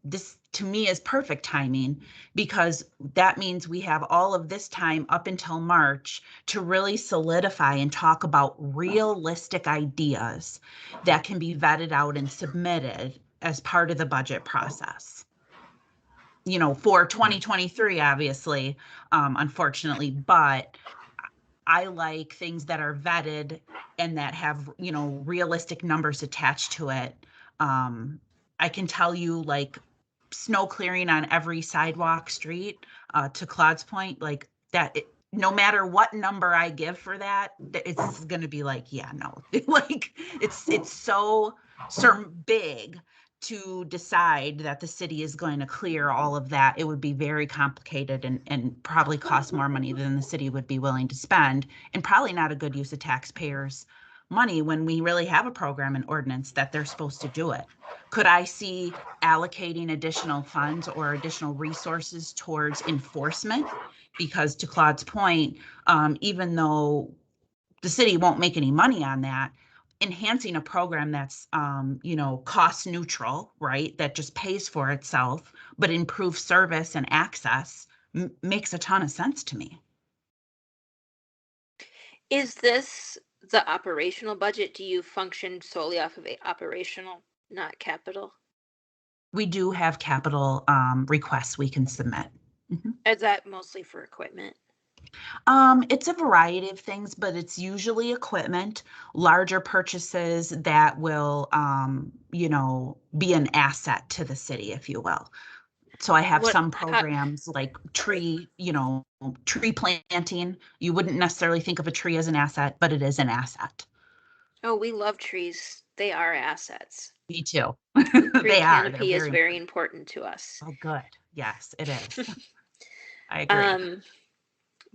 this to me is perfect timing, because that means we have all of this time up until March to really solidify and talk about realistic ideas that can be vetted out and submitted as part of the budget process. For 2023, obviously, unfortunately, but I like things that are vetted and that have, realistic numbers attached to it. I can tell you, like, snow clearing on every sidewalk street, to Claude's point, like that, no matter what number I give for that, it's going to be like, yeah, no, like it's so big to decide that the city is going to clear all of that. It would be very complicated and probably cost more money than the city would be willing to spend, and probably not a good use of taxpayers' money when we really have a program and ordinance that they're supposed to do it. Could I see allocating additional funds or additional resources towards enforcement? Because to Claude's point, even though the city won't make any money on that, enhancing a program that's, cost neutral, right? That just pays for itself, but improves service and access makes a ton of sense to me. Is this the operational budget? Do you function solely off of operational, not capital? We do have capital requests we can submit. Mm-hmm. Is that mostly for equipment? It's a variety of things, but it's usually equipment, larger purchases that will, be an asset to the city, if you will. So I have some programs like tree planting. You wouldn't necessarily think of a tree as an asset, but it is an asset. Oh, we love trees. They are assets. Me too. Tree canopy is very important to us. Oh, good. Yes, it is. I agree.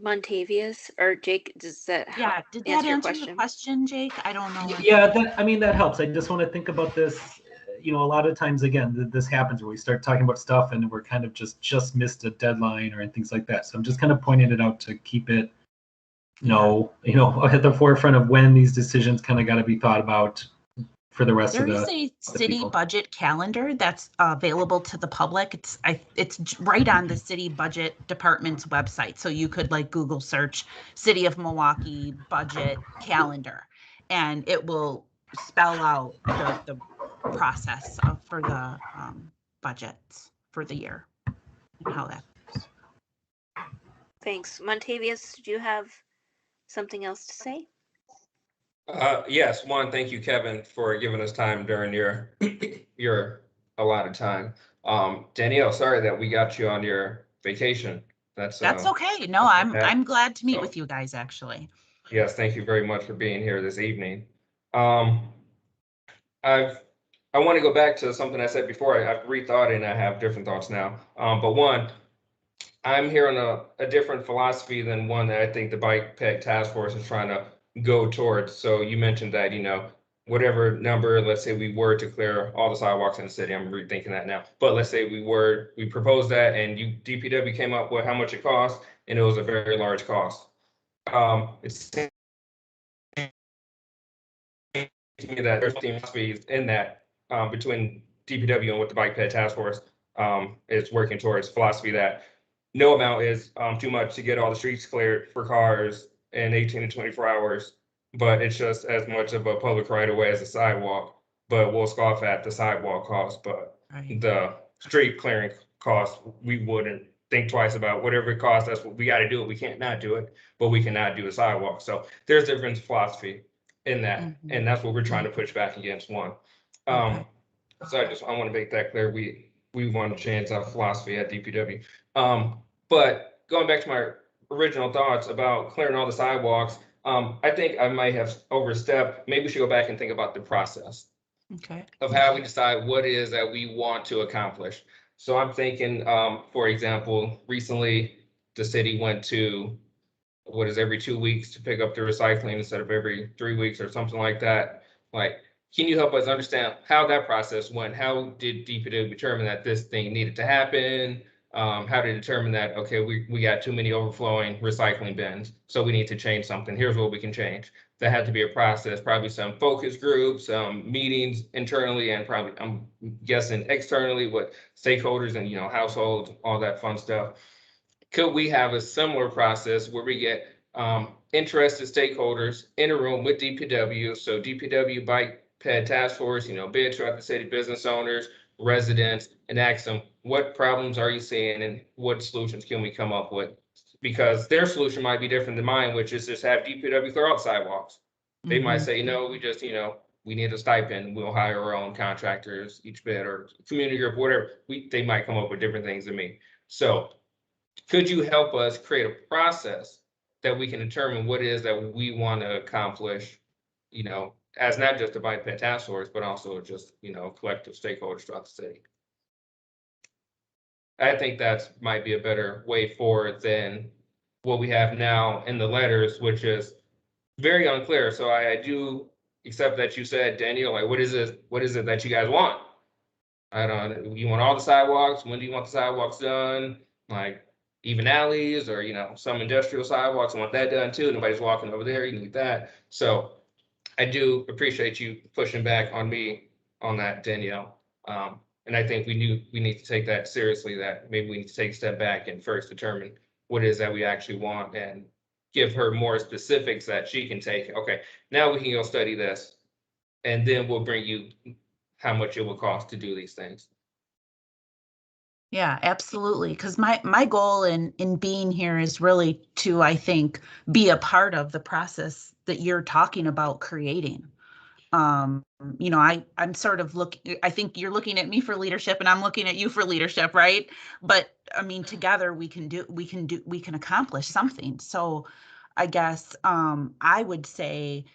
Montavious or Jake, does that did that answer your question, Jake? I don't know. Yeah, that helps. I just want to think about this. A lot of times, again, this happens where we start talking about stuff and we're kind of just missed a deadline or things like that. So I'm just kind of pointing it out to keep it, at the forefront of when these decisions kind of got to be thought about for the rest of the. There is a city budget calendar that's available to the public. It's right on the city budget department's website. So you could Google search City of Milwaukee budget calendar, and it will spell out the process for the budgets for the year and how that goes. Thanks. Montavious, do you have something else to say? Yes. One, thank you, Kevin, for giving us time during your allotted time. Danielle, sorry that we got you on your vacation. That's okay. No, I'm glad to meet with you guys, actually. Yes, thank you very much for being here this evening. I want to go back to something I said before. I've rethought it and I have different thoughts now. But one, I'm hearing a different philosophy than one that I think the Bike Ped Task Force is trying to go towards. So you mentioned that, whatever number, let's say we were to clear all the sidewalks in the city, I'm rethinking that now. But let's say we proposed that and DPW came up with how much it cost, and it was a very large cost. It's to me that there's philosophies in that between DPW and what the Bike Ped Task Force is working towards, philosophy that no amount is too much to get all the streets cleared for cars in 18 to 24 hours, but it's just as much of a public right of way as a sidewalk. But we'll scoff at the sidewalk cost, but the street clearing cost, we wouldn't think twice about. Whatever it costs, that's what we got to do it. We can't not do it, but we cannot do a sidewalk. So there's different philosophy in that, and that's what we're trying to push back against. One. So I want to make that clear. We want to change our philosophy at DPW. But going back to my original thoughts about clearing all the sidewalks, I think I might have overstepped. Maybe we should go back and think about the process of how we decide what it is that we want to accomplish. So I'm thinking, for example, recently the city went to every 2 weeks to pick up the recycling instead of every 3 weeks or something like that. Can you help us understand how that process went? How did DPW determine that this thing needed to happen? how to determine that, okay, we got too many overflowing recycling bins, so we need to change something. Here's what we can change. That had to be a process, probably some focus groups, meetings internally, and probably, I'm guessing externally with stakeholders and, households, all that fun stuff. Could we have a similar process where we get interested stakeholders in a room with DPW? So DPW Bike Ped Task Force, bid throughout the city, business owners, residents, and ask them, what problems are you seeing and what solutions can we come up with? Because their solution might be different than mine, which is just have DPW clear out sidewalks. They might say, no, we just, we need a stipend. We'll hire our own contractors, each bid, or community group, whatever. They might come up with different things than me. So could you help us create a process that we can determine what it is that we want to accomplish, as not just a Bike Ped Task Force, but also just, collective stakeholders throughout the city? I think that might be a better way forward than what we have now in the letters, which is very unclear. So I do accept that you said, Daniel, like, what is it that you guys want? I don't, you want all the sidewalks? When do you want the sidewalks done? Like, even alleys, or some industrial sidewalks. I want that done too. Nobody's walking over there. You need that. So I do appreciate you pushing back on me on that, Danielle. And I think we need to take that seriously, that maybe we need to take a step back and first determine what it is that we actually want, and give her more specifics that she can take. Okay, now we can go study this, and then we'll bring you how much it will cost to do these things. Yeah, absolutely. Because my goal in being here is really to, I think, be a part of the process that you're talking about creating. I'm sort of I think you're looking at me for leadership and I'm looking at you for leadership, right? But I mean, together we can accomplish something. So I guess I would say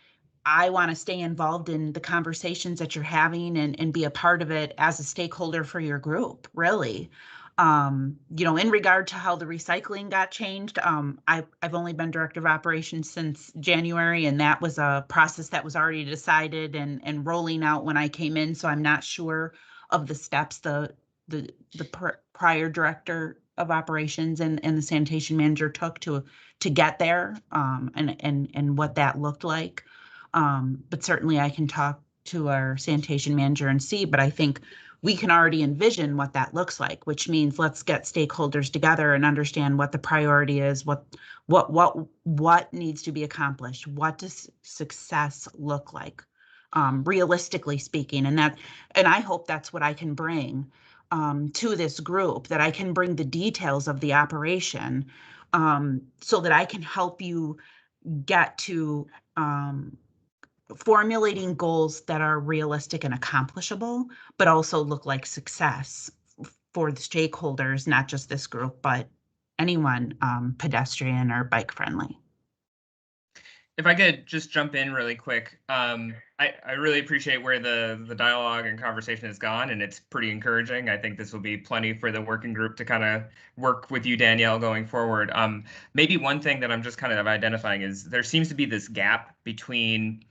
I want to stay involved in the conversations that you're having and be a part of it as a stakeholder for your group, really. In regard to how the recycling got changed, I've only been director of operations since January, and that was a process that was already decided and rolling out when I came in. So I'm not sure of the steps the prior director of operations and the sanitation manager took to get there, and what that looked like. But certainly I can talk to our sanitation manager and see, but I think we can already envision what that looks like, which means let's get stakeholders together and understand what the priority is, what needs to be accomplished, what does success look like, realistically speaking, and I hope that's what I can bring to this group, that I can bring the details of the operation, so that I can help you get to formulating goals that are realistic and accomplishable, but also look like success for the stakeholders, not just this group, but anyone pedestrian or bike friendly. If I could just jump in really quick, I really appreciate where the dialogue and conversation has gone, and it's pretty encouraging. I think this will be plenty for the working group to kind of work with you, Danielle, going forward. Maybe one thing that I'm just kind of identifying is there seems to be this gap between,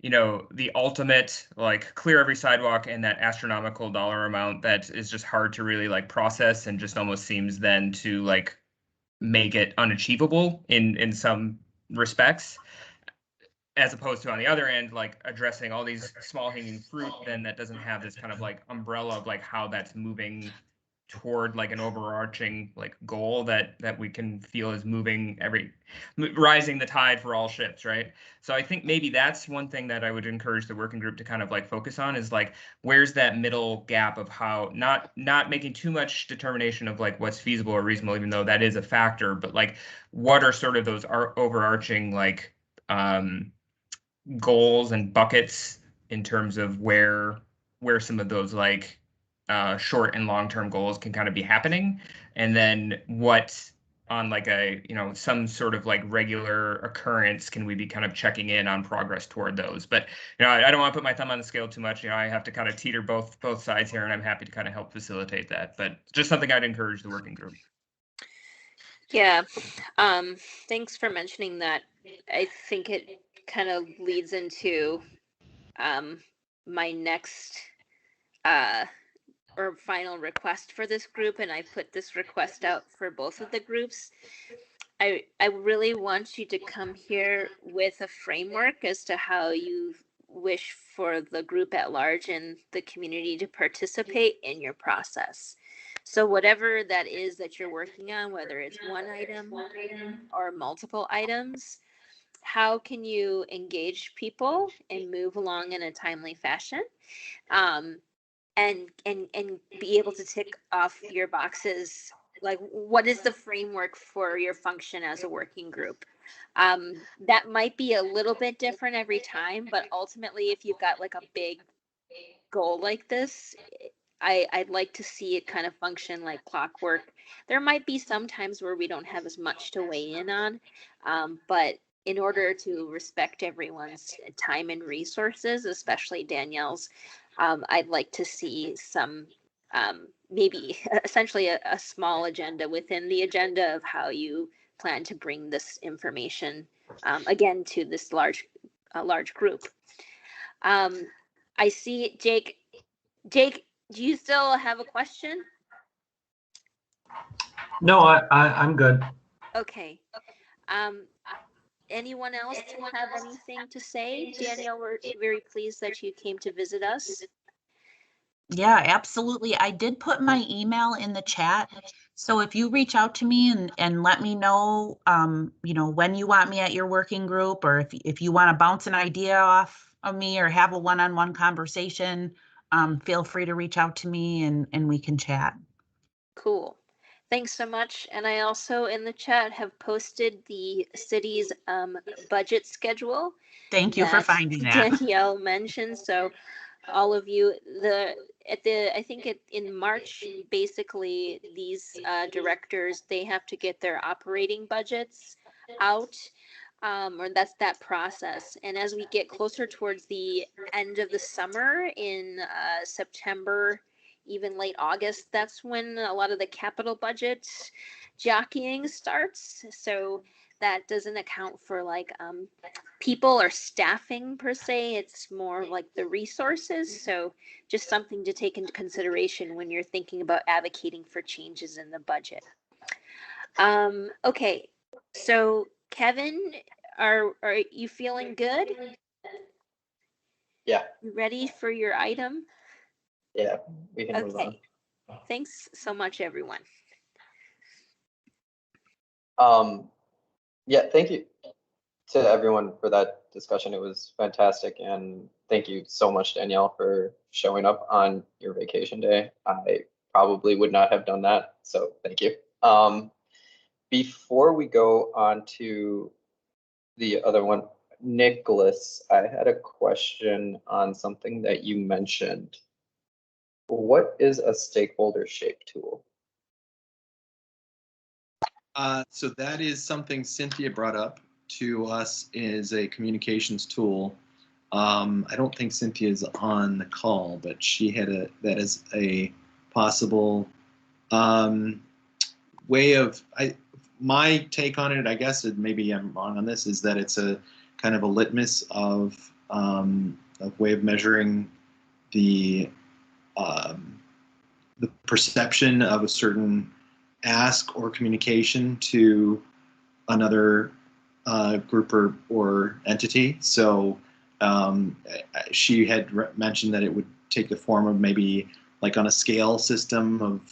the ultimate, like, clear every sidewalk and that astronomical dollar amount that is just hard to really like process, and just almost seems then to like make it unachievable in some respects, as opposed to on the other end, like addressing all these small hanging fruit, then that doesn't have this kind of like umbrella of like how that's moving toward like an overarching like goal that we can feel is rising the tide for all ships, right? So I think maybe that's one thing that I would encourage the working group to kind of like focus on, is like, where's that middle gap of how not making too much determination of like what's feasible or reasonable, even though that is a factor, but like what are sort of those overarching like goals and buckets in terms of where some of those like short and long-term goals can kind of be happening, and then what on like a some sort of like regular occurrence can we be kind of checking in on progress toward those. But I don't want to put my thumb on the scale too much. I have to kind of teeter both sides here, and I'm happy to kind of help facilitate that, but just something I'd encourage the working group. Yeah, thanks for mentioning that. I think it kind of leads into my next or final request for this group, and I put this request out for both of the groups. I really want you to come here with a framework as to how you wish for the group at large and the community to participate in your process. So whatever that is that you're working on, whether it's one item or multiple items, how can you engage people and move along in a timely fashion? And be able to tick off your boxes, like what is the framework for your function as a working group. That might be a little bit different every time, but ultimately if you've got like a big goal like this, I'd like to see it kind of function like clockwork. There might be some times where we don't have as much to weigh in on, but in order to respect everyone's time and resources, especially Danielle's, I'd like to see some, maybe essentially a small agenda within the agenda of how you plan to bring this information, again, to this large group. I see Jake. Jake, do you still have a question? No, I'm good. Okay. Anyone else have anything to say? Danielle, we're very pleased that you came to visit us. Yeah, absolutely. I did put my email in the chat. So if you reach out to me and let me know, when you want me at your working group, or if you want to bounce an idea off of me or have a one-on-one conversation, feel free to reach out to me and we can chat. Cool. Thanks so much. And I also in the chat have posted the city's budget schedule. Thank you for finding that. Danielle mentioned. So all of you, I think in March, basically these directors, they have to get their operating budgets out, or that's that process. And as we get closer towards the end of the summer in September, even late August, that's when a lot of the capital budget jockeying starts. So that doesn't account for like people or staffing per se. It's more like the resources. So just something to take into consideration when you're thinking about advocating for changes in the budget. Okay, so Kevin, are you feeling good? Yeah. You ready for your item? Yeah, we can move on. Okay, thanks so much, everyone. Yeah, thank you to everyone for that discussion. It was fantastic. And thank you so much, Danielle, for showing up on your vacation day. I probably would not have done that. So thank you. Before we go on to the other one, Nicholas, I had a question on something that you mentioned. What is a stakeholder shape tool? So that is something Cynthia brought up to us as a communications tool. I don't think Cynthia is on the call, but she had that is a possible way of, my take on it, I guess, maybe I'm wrong on this, is that it's a kind of a litmus of a way of measuring the perception of a certain ask or communication to another group or entity. So she had mentioned that it would take the form of maybe like on a scale system of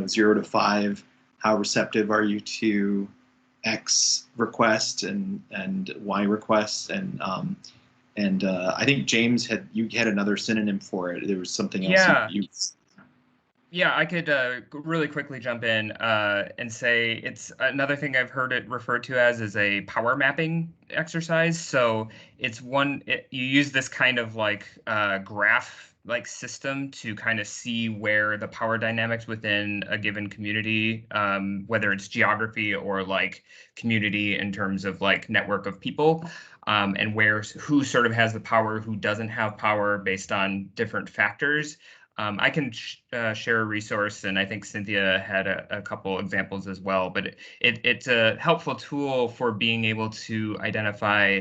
0 to 5, how receptive are you to X request and Y request, and I think James had another synonym for it. There was something else. Yeah. Yeah, I could really quickly jump in and say it's another thing I've heard it referred to as is a power mapping exercise. So it's you use this kind of like graph like system to kind of see where the power dynamics within a given community, whether it's geography or like community in terms of like network of people, and who sort of has the power, who doesn't have power based on different factors. I can share a resource, and I think Cynthia had a couple examples as well, but it's a helpful tool for being able to identify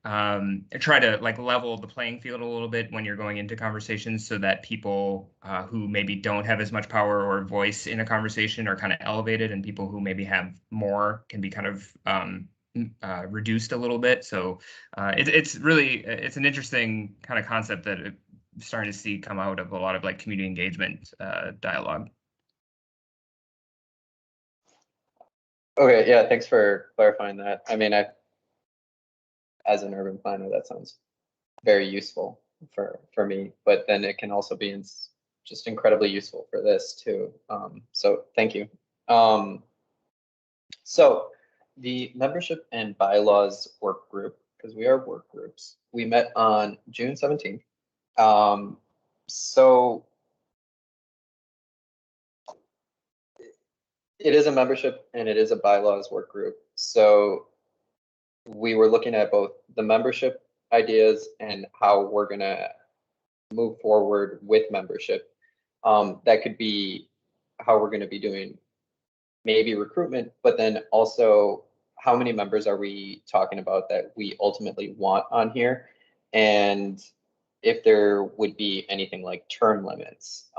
try to like level the playing field a little bit when you're going into conversations, so that people who maybe don't have as much power or voice in a conversation are kind of elevated, and people who maybe have more can be kind of reduced a little bit. So it's an interesting kind of concept that I'm starting to see come out of a lot of like community engagement dialogue. Okay, yeah, thanks for clarifying that. I mean, as an urban planner, that sounds very useful for me, but then it can also be just incredibly useful for this too. So thank you. So the membership and bylaws work group, because we are work groups, we met on June 17th. So it is a membership and it is a bylaws work group. So we were looking at both the membership ideas and how we're gonna move forward with membership. That could be how we're gonna be doing maybe recruitment, but then also how many members are we talking about that we ultimately want on here? And if there would be anything like term limits,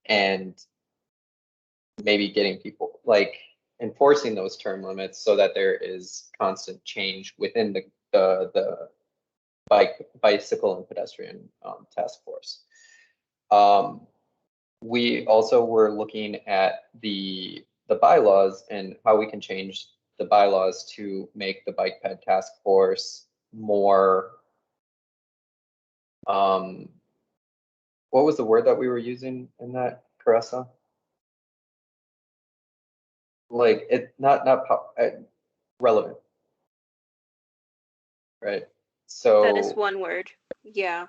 and maybe getting people like enforcing those term limits so that there is constant change within the bicycle and pedestrian task force. We also were looking at the bylaws and how we can change the bylaws to make the bike ped task force more, what was the word that we were using in that, Caressa? Like it not relevant, right? So That is one word. Yeah.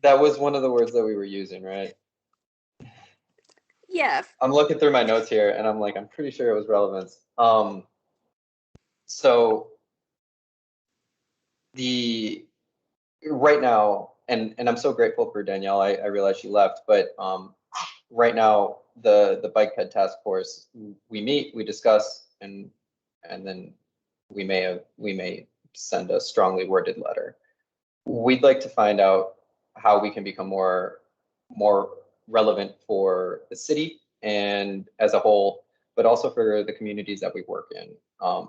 that was one of the words that we were using, right? Yeah. I'm looking through my notes here and I'm like, I'm pretty sure it was relevance. So right now, and I'm so grateful for Danielle, I realize she left, but right now the bike ped task force, we meet, we discuss, and then we may send a strongly worded letter. We'd like to find out how we can become more relevant for the city and as a whole, but also for the communities that we work in.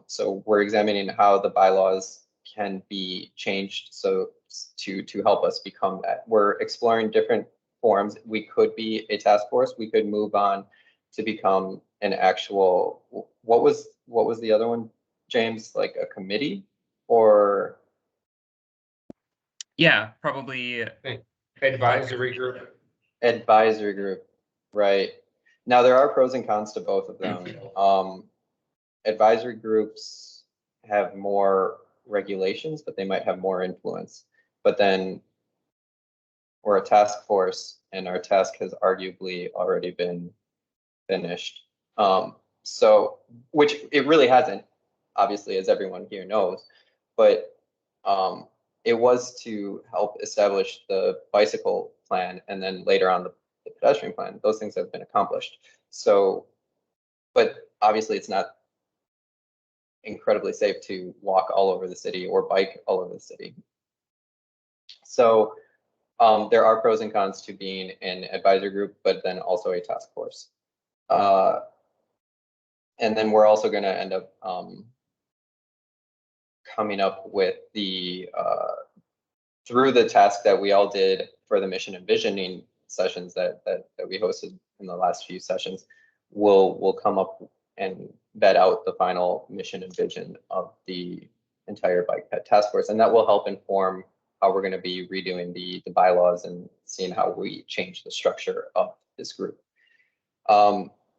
So we're examining how the bylaws can be changed so to help us become that. We're exploring different forms. We could be a task force. We could move on to become an actual, what was the other one, James, like a committee or? Yeah, probably Advisory group. Advisory group, right. Now there are pros and cons to both of them. Advisory groups have more regulations, but they might have more influence. But then we're a task force and our task has arguably already been finished. So, which it really hasn't, obviously, as everyone here knows, but it was to help establish the bicycle plan and then later on the pedestrian plan. Those things have been accomplished. So, but obviously it's not incredibly safe to walk all over the city or bike all over the city. So there are pros and cons to being an advisory group, but then also a task force. And then we're also going to end up coming up with the, through the task that we all did for the mission and visioning sessions that we hosted in the last few sessions, we'll come up and vet out the final mission and vision of the entire bike ped task force. And that will help inform how we're going to be redoing the bylaws and seeing how we change the structure of this group.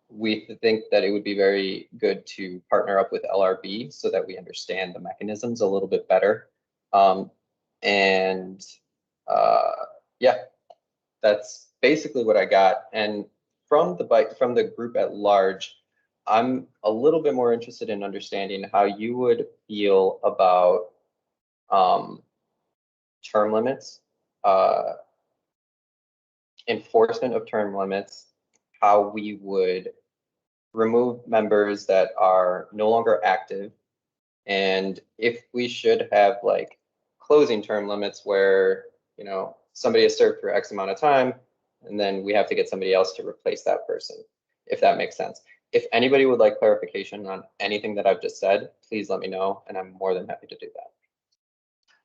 We think that it would be very good to partner up with LRB so that we understand the mechanisms a little bit better. Yeah, that's basically what I got. And from the group at large, I'm a little bit more interested in understanding how you would feel about term limits, enforcement of term limits, how we would remove members that are no longer active, and if we should have like closing term limits where, you know, somebody has served for X amount of time, and then we have to get somebody else to replace that person, if that makes sense. If anybody would like clarification on anything that I've just said, please let me know, and I'm more than happy to do that.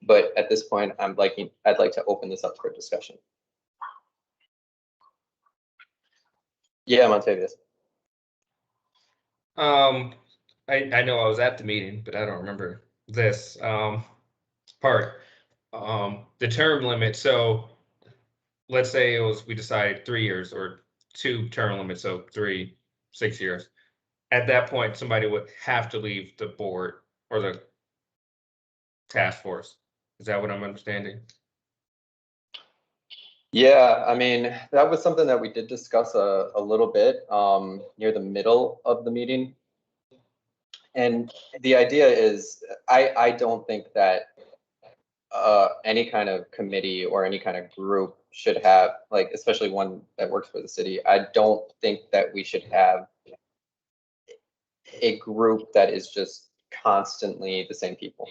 But at this point, I'd like to open this up for discussion. Yeah, Montavious. I know I was at the meeting, but I don't remember this part. The term limit. So let's say we decided 3 years or 2 term limits, so 3, 6 years. At that point, somebody would have to leave the board or the task force. Is that what I'm understanding? Yeah, I mean, that was something that we did discuss a little bit near the middle of the meeting. And the idea is, I don't think that any kind of committee or any kind of group should have, like, especially one that works for the city, I don't think that we should have a group that is just constantly the same people.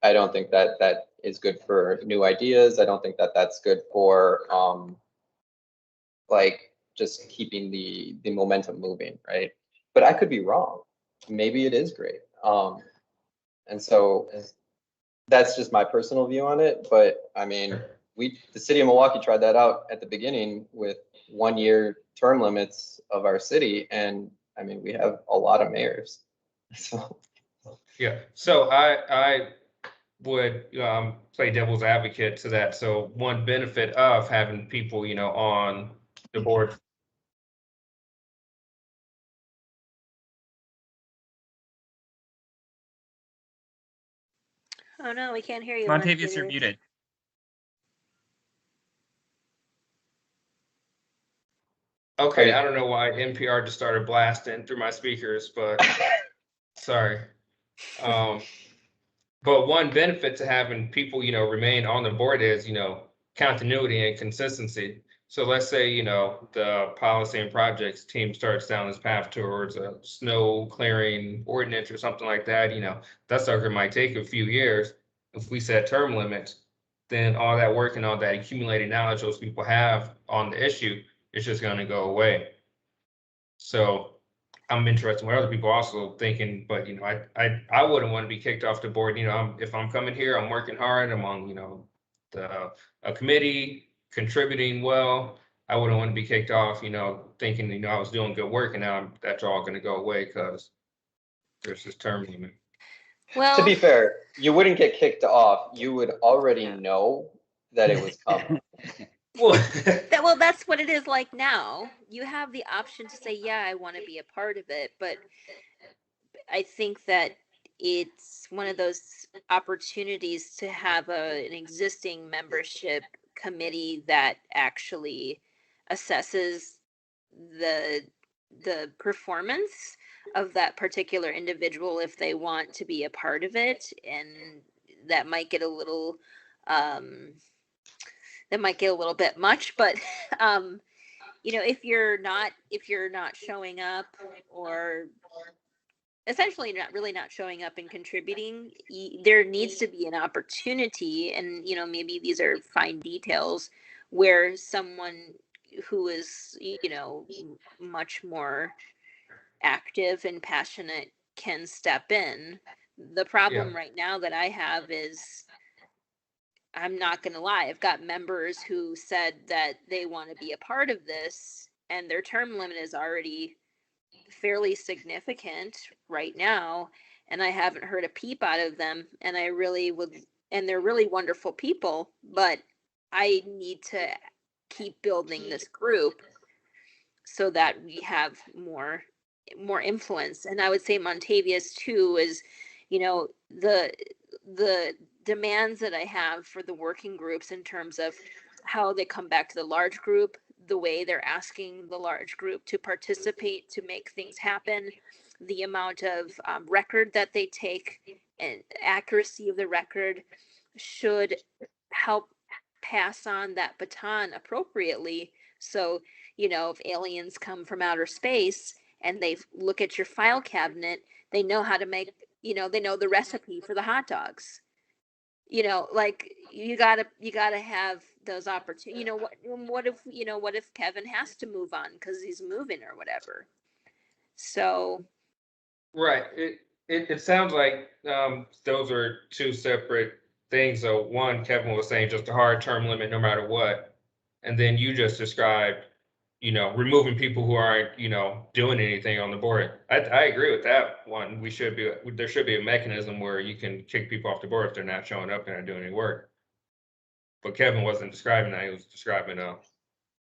I don't think that that is good for new ideas. I don't think that that's good for like just keeping the momentum moving, right? But I could be wrong. Maybe it is great. And so that's just my personal view on it. But I mean, the city of Milwaukee tried that out at the beginning with 1-year term limits of our city, and I mean, we have a lot of mayors. So yeah. So I would play devil's advocate to that. So one benefit of having people, you know, on the board. Oh no, we can't hear you. Montavious, you're muted. Okay, I don't know why NPR just started blasting through my speakers, but sorry. But one benefit to having people, you know, remain on the board is, you know, continuity and consistency. So let's say, you know, the policy and projects team starts down this path towards a snow clearing ordinance or something like that, you know, that sucker might take a few years. If we set term limits, then all that work and all that accumulated knowledge those people have on the issue is just going to go away. So I'm interested in what other people also thinking, but you know, I wouldn't want to be kicked off the board. You know, if I'm coming here, I'm working hard. I'm on, you know, a committee, contributing well. I wouldn't want to be kicked off, you know, thinking, you know, I was doing good work, and now that's all going to go away because there's this term limit. Well, to be fair, you wouldn't get kicked off. You would already know that it was coming. well, that's what it is like now. You have the option to say, yeah, I want to be a part of it, but I think that it's one of those opportunities to have an existing membership committee that actually assesses the performance of that particular individual if they want to be a part of it, and that might get a little bit much, but you know, if you're not showing up, or essentially not showing up and contributing, there needs to be an opportunity, and you know, maybe these are fine details where someone who is, you know, much more active and passionate can step in. The problem right now that I have is, I'm not going to lie, I've got members who said that they want to be a part of this, and their term limit is already fairly significant right now, and I haven't heard a peep out of them, and I really would, and they're really wonderful people, but I need to keep building this group so that we have more influence. And I would say Montavious too is, you know, the demands that I have for the working groups in terms of how they come back to the large group, the way they're asking the large group to participate to make things happen, the amount of record that they take, and accuracy of the record should help pass on that baton appropriately. So, you know, if aliens come from outer space and they look at your file cabinet, they know how to make, you know, they know the recipe for the hot dogs. you know, like you gotta have those opportunities. You know, what if Kevin has to move on because he's moving or whatever? So Right. It sounds like those are two separate things. So one, Kevin was saying just a hard term limit no matter what. And then you just described, removing people who aren't, doing anything on the board. I agree with that one. There should be a mechanism where you can kick people off the board if they're not showing up and not doing any work. But Kevin wasn't describing that. He was describing a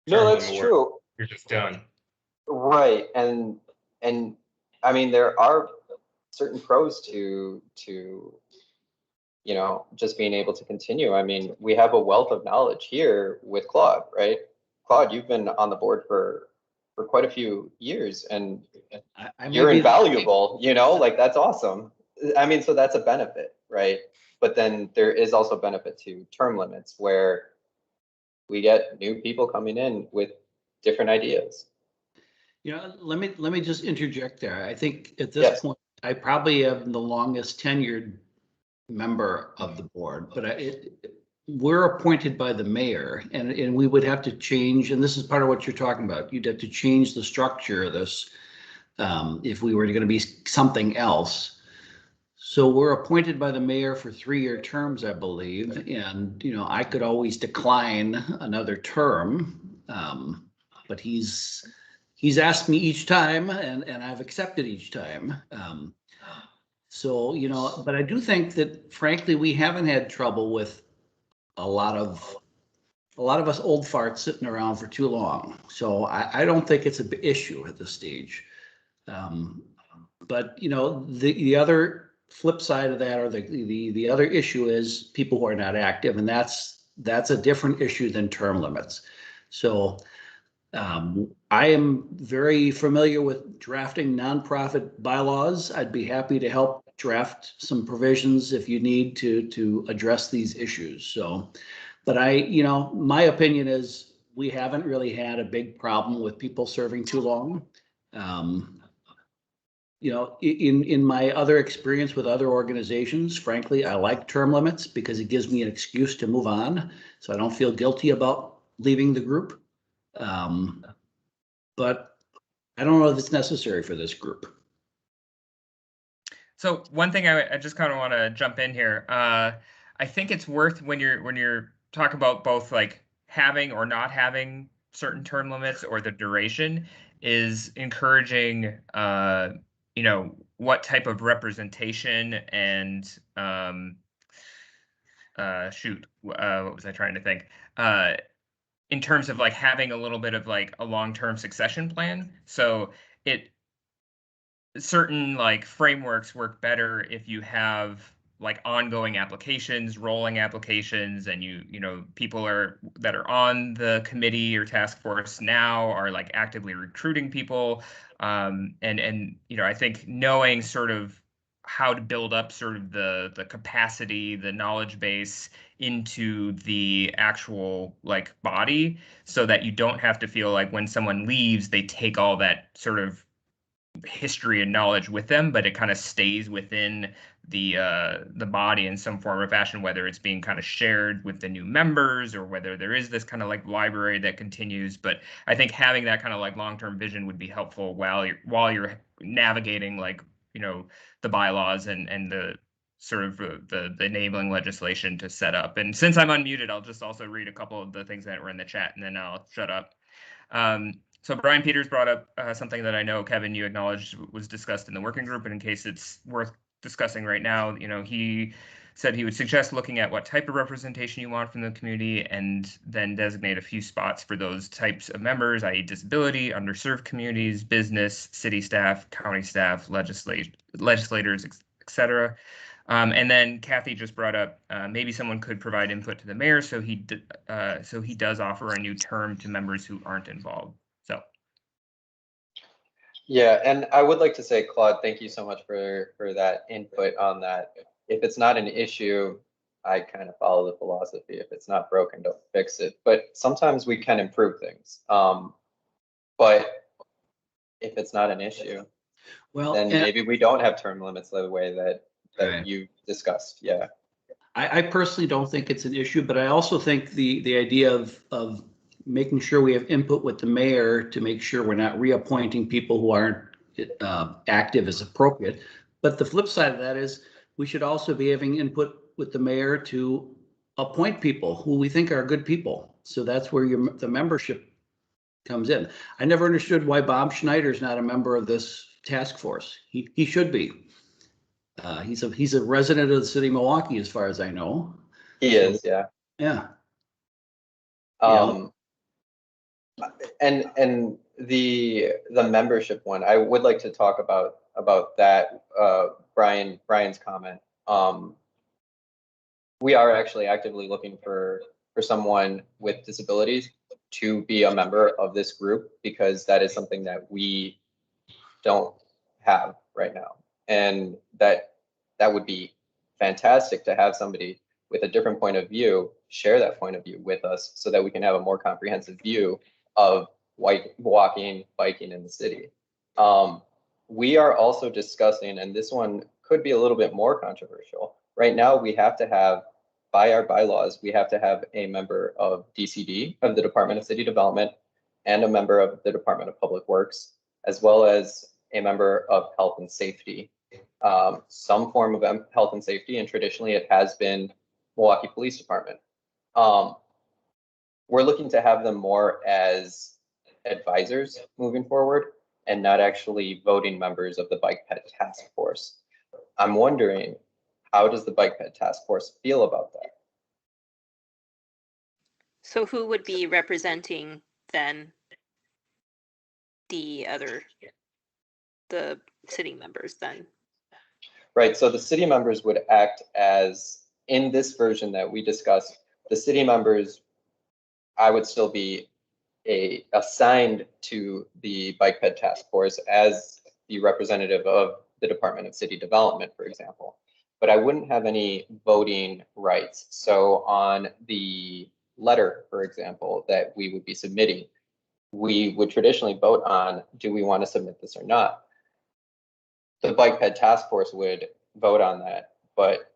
No, term that's limit where true. you're just done. Right. And I mean, there are certain pros to just being able to continue. I mean, we have a wealth of knowledge here with Claude, right? Claude, you've been on the board for quite a few years, and you're invaluable, like that's awesome. I mean, so that's a benefit, right? But then there is also benefit to term limits where we get new people coming in with different ideas. Let me just interject there. I think at this point, I probably am the longest tenured member of the board, but we're appointed by the mayor, and we would have to change, and this is part of what you're talking about. You'd have to change the structure of this if we were going to be something else. So we're appointed by the mayor for 3-year terms, I believe, and I could always decline another term, but he's asked me each time, and I've accepted each time. So, but I do think that, frankly, we haven't had trouble with a lot of us old farts sitting around for too long. So I don't think it's an issue at this stage. But the other flip side of that, or the other issue, is people who are not active, and that's a different issue than term limits. So I am very familiar with drafting nonprofit bylaws. I'd be happy to help draft some provisions if you need to address these issues. So, but my opinion is we haven't really had a big problem with people serving too long. In my other experience with other organizations, frankly, I like term limits because it gives me an excuse to move on. So I don't feel guilty about leaving the group. But I don't know if it's necessary for this group. So one thing I just kind of want to jump in here. I think it's worth, when you're talking about both like having or not having certain term limits or the duration, is encouraging what type of representation and what was I trying to think? In terms of like having a little bit of like a long-term succession plan. So certain like frameworks work better if you have like ongoing applications, rolling applications, and people that are on the committee or task force now are like actively recruiting people. And I think knowing sort of how to build up sort of the capacity, the knowledge base into the actual like body, so that you don't have to feel like when someone leaves, they take all that sort of history and knowledge with them, but it kind of stays within the body in some form or fashion, whether it's being kind of shared with the new members or whether there is this kind of like library that continues. But I think having that kind of like long-term vision would be helpful while you're navigating like the bylaws and the sort of the enabling legislation to set up. And since I'm unmuted, I'll just also read a couple of the things that were in the chat, and then I'll shut up. So Brian Peters brought up something that I know, Kevin, you acknowledged was discussed in the working group, and in case it's worth discussing right now, he said he would suggest looking at what type of representation you want from the community, and then designate a few spots for those types of members, i.e. disability, underserved communities, business, city staff, county staff, legislators, etc. And then Kathy just brought up maybe someone could provide input to the mayor, so he does offer a new term to members who aren't involved. So. Yeah, and I would like to say, Claude, thank you so much for that input on that. If it's not an issue, I kind of follow the philosophy. If it's not broken, don't fix it. But sometimes we can improve things. But if it's not an issue, then maybe we don't have term limits the way that Right. you discussed. Yeah. I personally don't think it's an issue, but I also think the idea of making sure we have input with the mayor to make sure we're not reappointing people who aren't active is appropriate. But the flip side of that is we should also be having input with the mayor to appoint people who we think are good people. So that's where the membership comes in. I never understood why Bob Schneider's not a member of this task force. He should be. He's a resident of the city of Milwaukee, as far as I know. He is, yeah. Yeah. And the membership one, I would like to talk about that. Brian's comment. We are actually actively looking for someone with disabilities to be a member of this group, because that is something that we don't have right now, and that would be fantastic to have somebody with a different point of view share that point of view with us, so that we can have a more comprehensive view of walking, biking in the city. We are also discussing, and this one could be a little bit more controversial. Right now, we have to have, by our bylaws, we have to have a member of DCD, of the Department of City Development, and a member of the Department of Public Works, as well as a member of Health and Safety. Some form of health and safety, and traditionally it has been Milwaukee Police Department. We're looking to have them more as advisors moving forward, and not actually voting members of the Bike Ped Task Force. I'm wondering, how does the Bike Ped Task Force feel about that? So who would be representing then the city members then? Right, so the city members would act as, in this version that we discussed, the city members, I would still be assigned to the Bike Ped Task Force as the representative of the Department of City Development, for example, but I wouldn't have any voting rights. So on the letter, for example, that we would be submitting, we would traditionally vote on, do we want to submit this or not? The Bike Ped Task Force would vote on that, but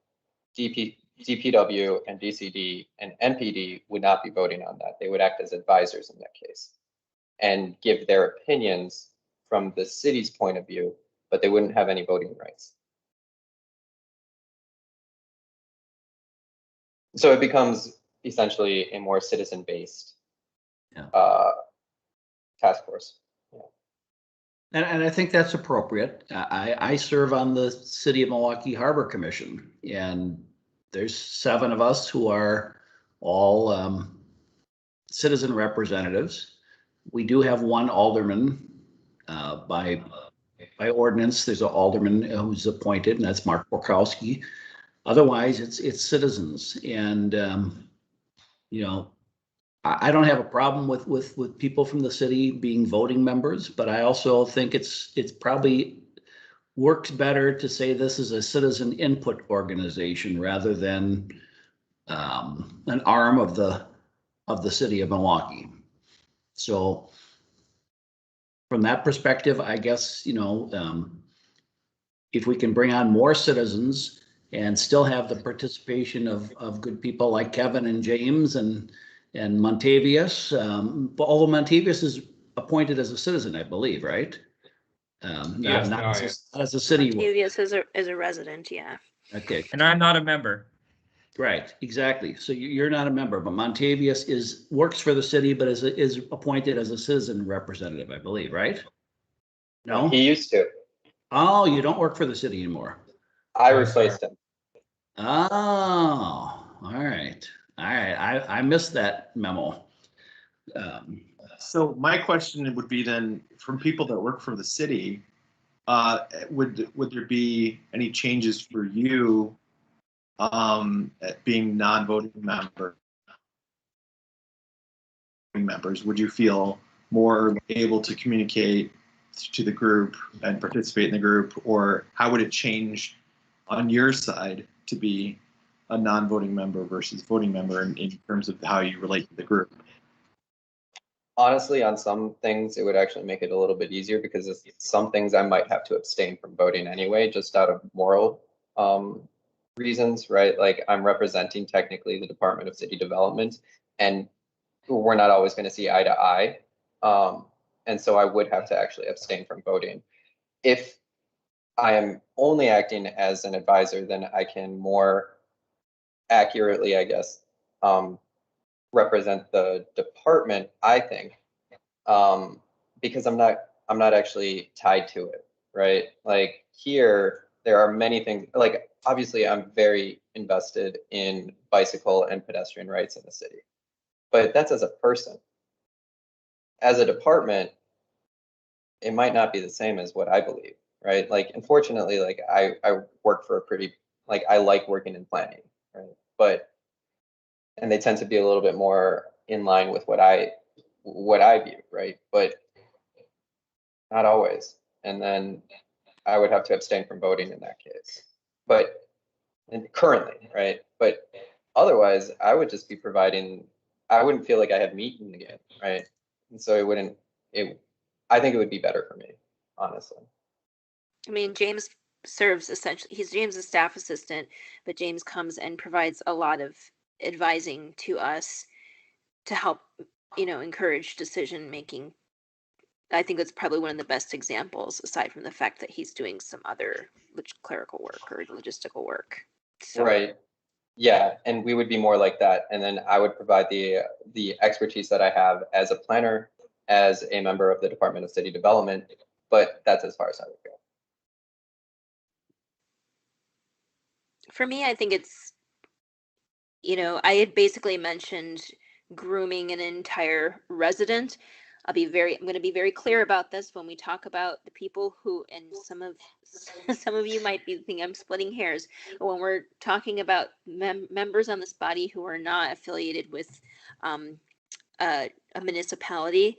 DPW and DCD and NPD would not be voting on that. They would act as advisors in that case and give their opinions from the city's point of view, but they wouldn't have any voting rights. So it becomes essentially a more citizen-based task force. And I think that's appropriate. I serve on the City of Milwaukee Harbor Commission, and there's 7 of us who are all citizen representatives. We do have one alderman by ordinance. There's an alderman who's appointed, and that's Mark Borkowski. Otherwise, it's citizens, and you know, I don't have a problem with people from the city being voting members, but I also think it's probably works better to say this is a citizen input organization rather than an arm of the city of Milwaukee. So from that perspective, I guess, you know, if we can bring on more citizens and still have the participation of good people like Kevin and James and Montavious, although Montavious is appointed as a citizen, I believe, right? Yes, not no, as a city. Montavious is a resident, yeah. Okay. And I'm not a member. Right, exactly. So you're not a member, but Montavious works for the city, but is appointed as a citizen representative, I believe, right? No? He used to. Oh, you don't work for the city anymore. I replaced him. Oh, all right. I missed that memo. So my question would be then, from people that work for the city, would there be any changes for you at being non-voting members? Would you feel more able to communicate to the group and participate in the group, or how would it change on your side to be a non-voting member versus voting member in terms of how you relate to the group? Honestly, on some things, it would actually make it a little bit easier, because some things I might have to abstain from voting anyway, just out of moral reasons, right? Like I'm representing technically the Department of City Development, and we're not always going to see eye to eye. And so I would have to actually abstain from voting. If I am only acting as an advisor, then I can more accurately, I guess, represent the department, I think, because I'm not actually tied to it, right? Like here, there are many things, like obviously I'm very invested in bicycle and pedestrian rights in the city, but that's as a person. As a department, it might not be the same as what I believe, right? Like, unfortunately, like I work for a pretty, like I like working in planning, right? But, and they tend to be a little bit more in line with what I view, right? But not always. And then I would have to abstain from voting in that case. But and currently, right? But otherwise, I would just be providing. I wouldn't feel like I had meat in the game, right? And so it wouldn't. I think it would be better for me, honestly. I mean, James serves essentially, he's James's staff assistant, but James comes and provides a lot of advising to us to help, encourage decision making. I think that's probably one of the best examples, aside from the fact that he's doing some other clerical work or logistical work. So. Right. Yeah, and we would be more like that. And then I would provide the expertise that I have as a planner, as a member of the Department of City Development, but that's as far as I would go. For me, I think it's, I had basically mentioned grooming an entire resident. I'm going to be very clear about this when we talk about the people who, and some of you might be thinking I'm splitting hairs, but when we're talking about members on this body who are not affiliated with a municipality,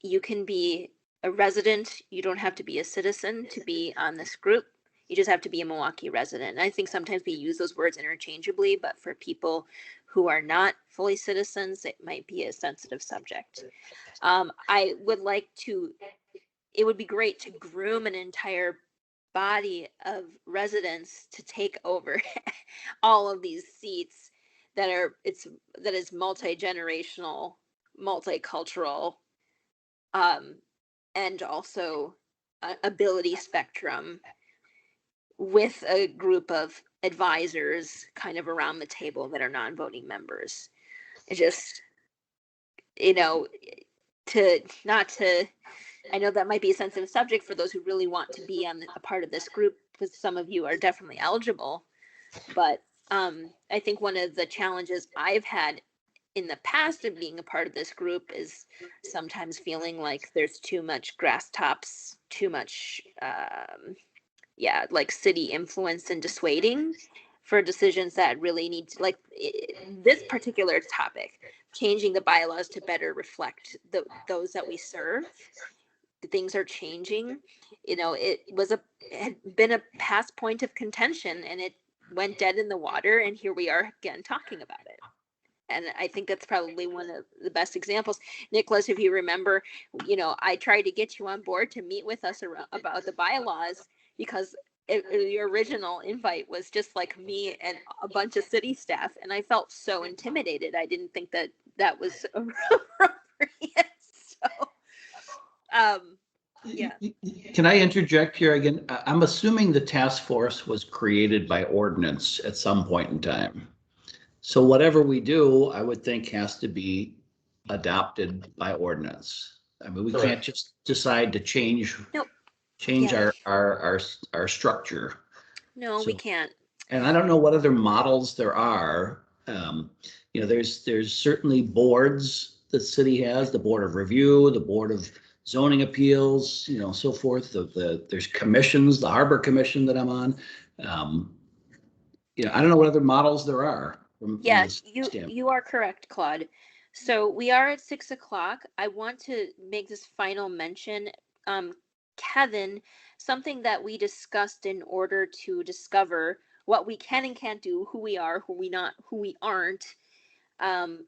you can be a resident. You don't have to be a citizen to be on this group. You just have to be a Milwaukee resident. And I think sometimes we use those words interchangeably, but for people who are not fully citizens, it might be a sensitive subject. I would like to, it would be great to groom an entire body of residents to take over all of these seats that is multi-generational, multicultural, and also ability spectrum, with a group of advisors kind of around the table that are non-voting members. It just, I know that might be a sensitive subject for those who really want to be a part of this group, because some of you are definitely eligible. But I think one of the challenges I've had in the past of being a part of this group is sometimes feeling like there's too much grass tops, too much, like city influence and dissuading for decisions that really need to, like this particular topic, changing the bylaws to better reflect those that we serve. Things are changing. It had been a past point of contention, and it went dead in the water, and here we are again talking about it. And I think that's probably one of the best examples. Nicholas, if you remember, I tried to get you on board to meet with us about the bylaws, because your original invite was just like me and a bunch of city staff, and I felt so intimidated. I didn't think that was appropriate. So, yeah. Can I interject here again? I'm assuming the task force was created by ordinance at some point in time. So whatever we do, I would think has to be adopted by ordinance. I mean, we can't just decide to change our structure. No, we can't. And I don't know what other models there are. There's certainly boards the city has, the Board of Review, the Board of Zoning Appeals, so forth. There's commissions, the Harbor Commission that I'm on. I don't know what other models there are. Yes, you are correct, Claude. So we are at 6:00. I want to make this final mention. Kevin, something that we discussed in order to discover what we can and can't do, who we are, who we aren't,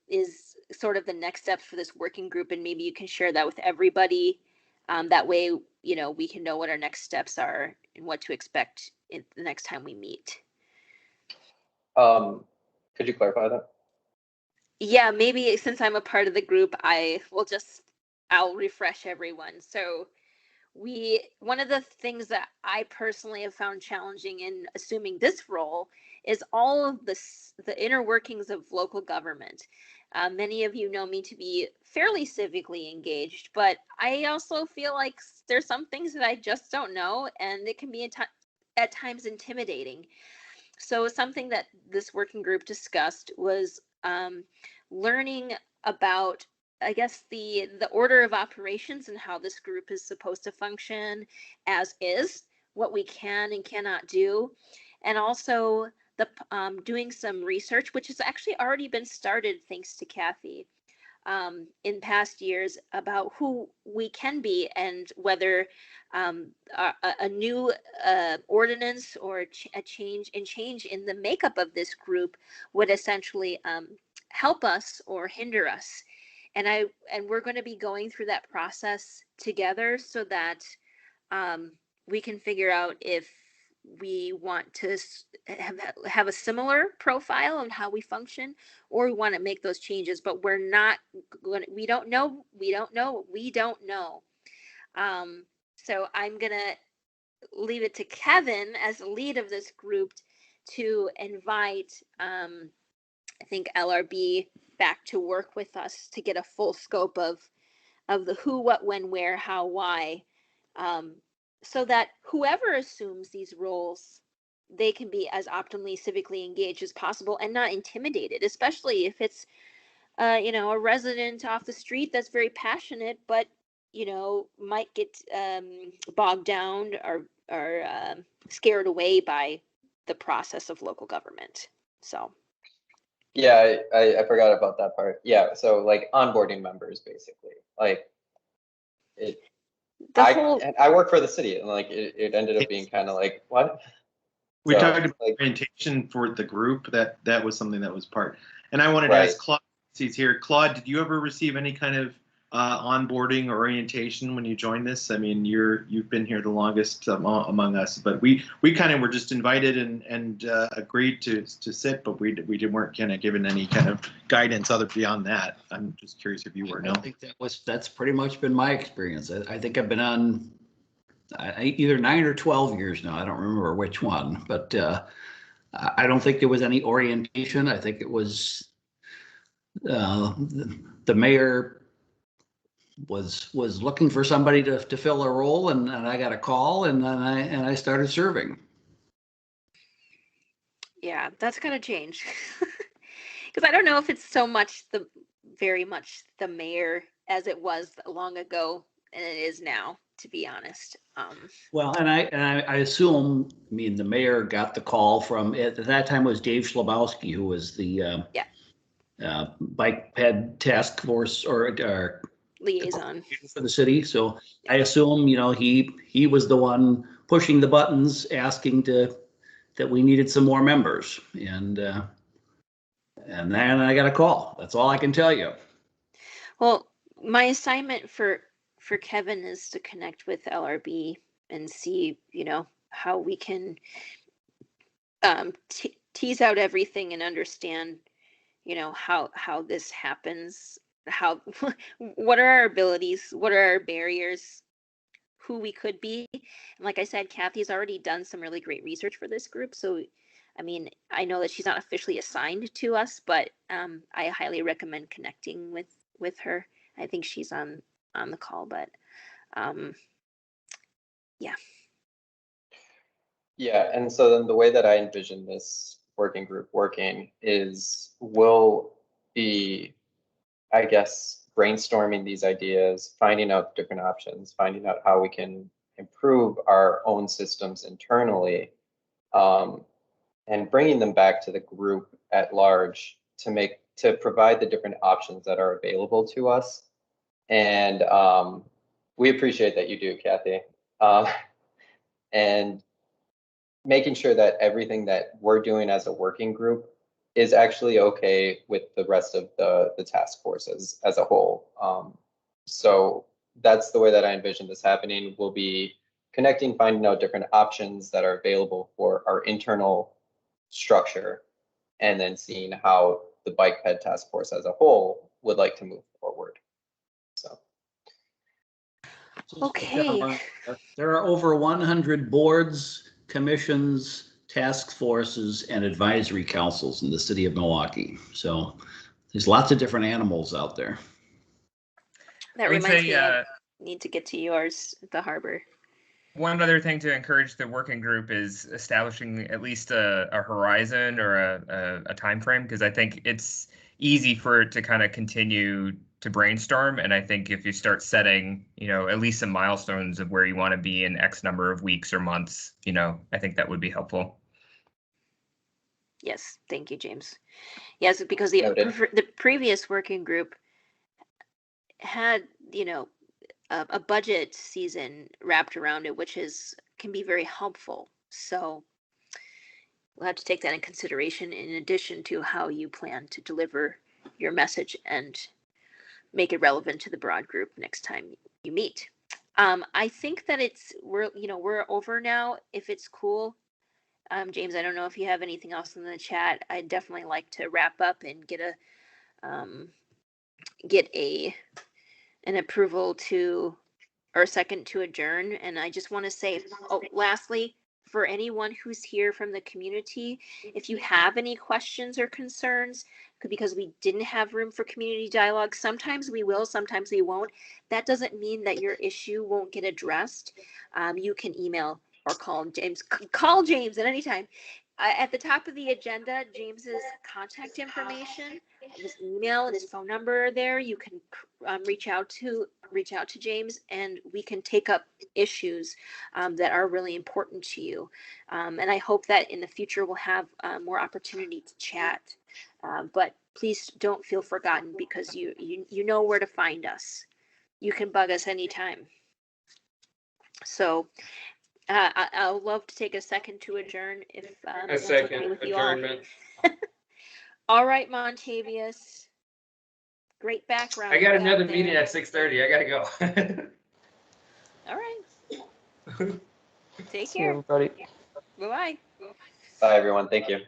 is sort of the next steps for this working group. And maybe you can share that with everybody. That way, we can know what our next steps are and what to expect the next time we meet. Could you clarify that? Yeah, maybe since I'm a part of the group, I'll refresh everyone. So one of the things that I personally have found challenging in assuming this role is all of the inner workings of local government. Many of you know me to be fairly civically engaged, but I also feel like there's some things that I just don't know, and it can be at times intimidating. So something that this working group discussed was learning about, I guess, the order of operations and how this group is supposed to function as is, what we can and cannot do, and also the doing some research, which has actually already been started thanks to Kathy in past years, about who we can be and whether a new ordinance or a change in the makeup of this group would essentially help us or hinder us. And we're going to be going through that process together so that we can figure out if we want to have a similar profile on how we function, or we want to make those changes, but we're not going. We don't know. So I'm gonna leave it to Kevin as the lead of this group to invite, I think, LRB back to work with us to get a full scope of the who, what, when, where, how, why, so that whoever assumes these roles, they can be as optimally civically engaged as possible and not intimidated, especially if it's a resident off the street that's very passionate, but might get bogged down or scared away by the process of local government. So Yeah, I forgot about that part. Yeah, so like onboarding members, basically. Like I work for the city, and like it ended up being kind of like, what? We So, talked about like, orientation for the group. That was something that was part. And I wanted to Right. ask Claude, he's here. Claude, did you ever receive any kind of onboarding or orientation when you joined this? I mean, you've been here the longest among us, but we kind of were just invited and agreed to sit, but we weren't kind of given any kind of guidance other beyond that. I'm just curious if you were. No. I think that's pretty much been my experience. I think I've been on either 9 or 12 years now. I don't remember which one, but I don't think there was any orientation. I think it was the mayor was looking for somebody to fill a role, and I got a call, and then I started serving. Yeah, that's gonna change. Because I don't know if it's very much the mayor as it was long ago and it is now, to be honest. Well, and I assume, I mean, the mayor got the call from, at that time, it was Dave Schlabowski, who was the bike ped task force or liaison for the city. So I assume, he was the one pushing the buttons, asking that we needed some more members, and then I got a call. That's all I can tell you. Well, my assignment for Kevin is to connect with LRB and see, how we can tease out everything and understand, how this happens, what are our abilities, what are our barriers, who we could be. And like I said, Kathy's already done some really great research for this group. So, I mean, I know that she's not officially assigned to us, but I highly recommend connecting with her. I think she's on the call, but yeah. Yeah, and so then the way that I envision this working group working is we'll be, I guess, brainstorming these ideas, finding out different options, finding out how we can improve our own systems internally, and bringing them back to the group at large to provide the different options that are available to us. And we appreciate that you do, Kathy. And making sure that everything that we're doing as a working group is actually okay with the rest of the task force as a whole. So that's the way that I envision this happening. We'll be connecting, finding out different options that are available for our internal structure, and then seeing how the bike ped task force as a whole would like to move forward. So. Okay. There are over 100 boards, commissions, task forces, and advisory councils in the city of Milwaukee. So there's lots of different animals out there. That I would reminds say, me, I need to get to yours at the harbor. one other thing to encourage the working group is establishing at least a horizon or a time frame, because I think it's easy for it to kind of continue to brainstorm. And I think if you start setting, at least some milestones of where you want to be in X number of weeks or months, I think that would be helpful. Yes, thank you, James. Yes, because the previous working group had, a budget season wrapped around it, which can be very helpful. So we'll have to take that in consideration in addition to how you plan to deliver your message and make it relevant to the broad group next time you meet. I think that we're over now. If it's cool, James, I don't know if you have anything else in the chat. I'd definitely like to wrap up and get an approval or a second to adjourn. And I just want to say, lastly, for anyone who's here from the community, if you have any questions or concerns, because we didn't have room for community dialogue, sometimes we will, sometimes we won't. That doesn't mean that your issue won't get addressed. You can email or call James. Call James at any time. At the top of the agenda, James's contact information, his email and his phone number are there. You can reach out to James, and we can take up issues that are really important to you. And I hope that in the future we'll have more opportunity to chat. But please don't feel forgotten, because you know where to find us. You can bug us anytime. So I'll love to take a second to adjourn if A that's second okay with you adjournment. all right, Montavious. Great background. I got you have another there. meeting at 6:30. I gotta go. All right. Take See you, care. everybody. Bye-bye. Bye, everyone. Thank you.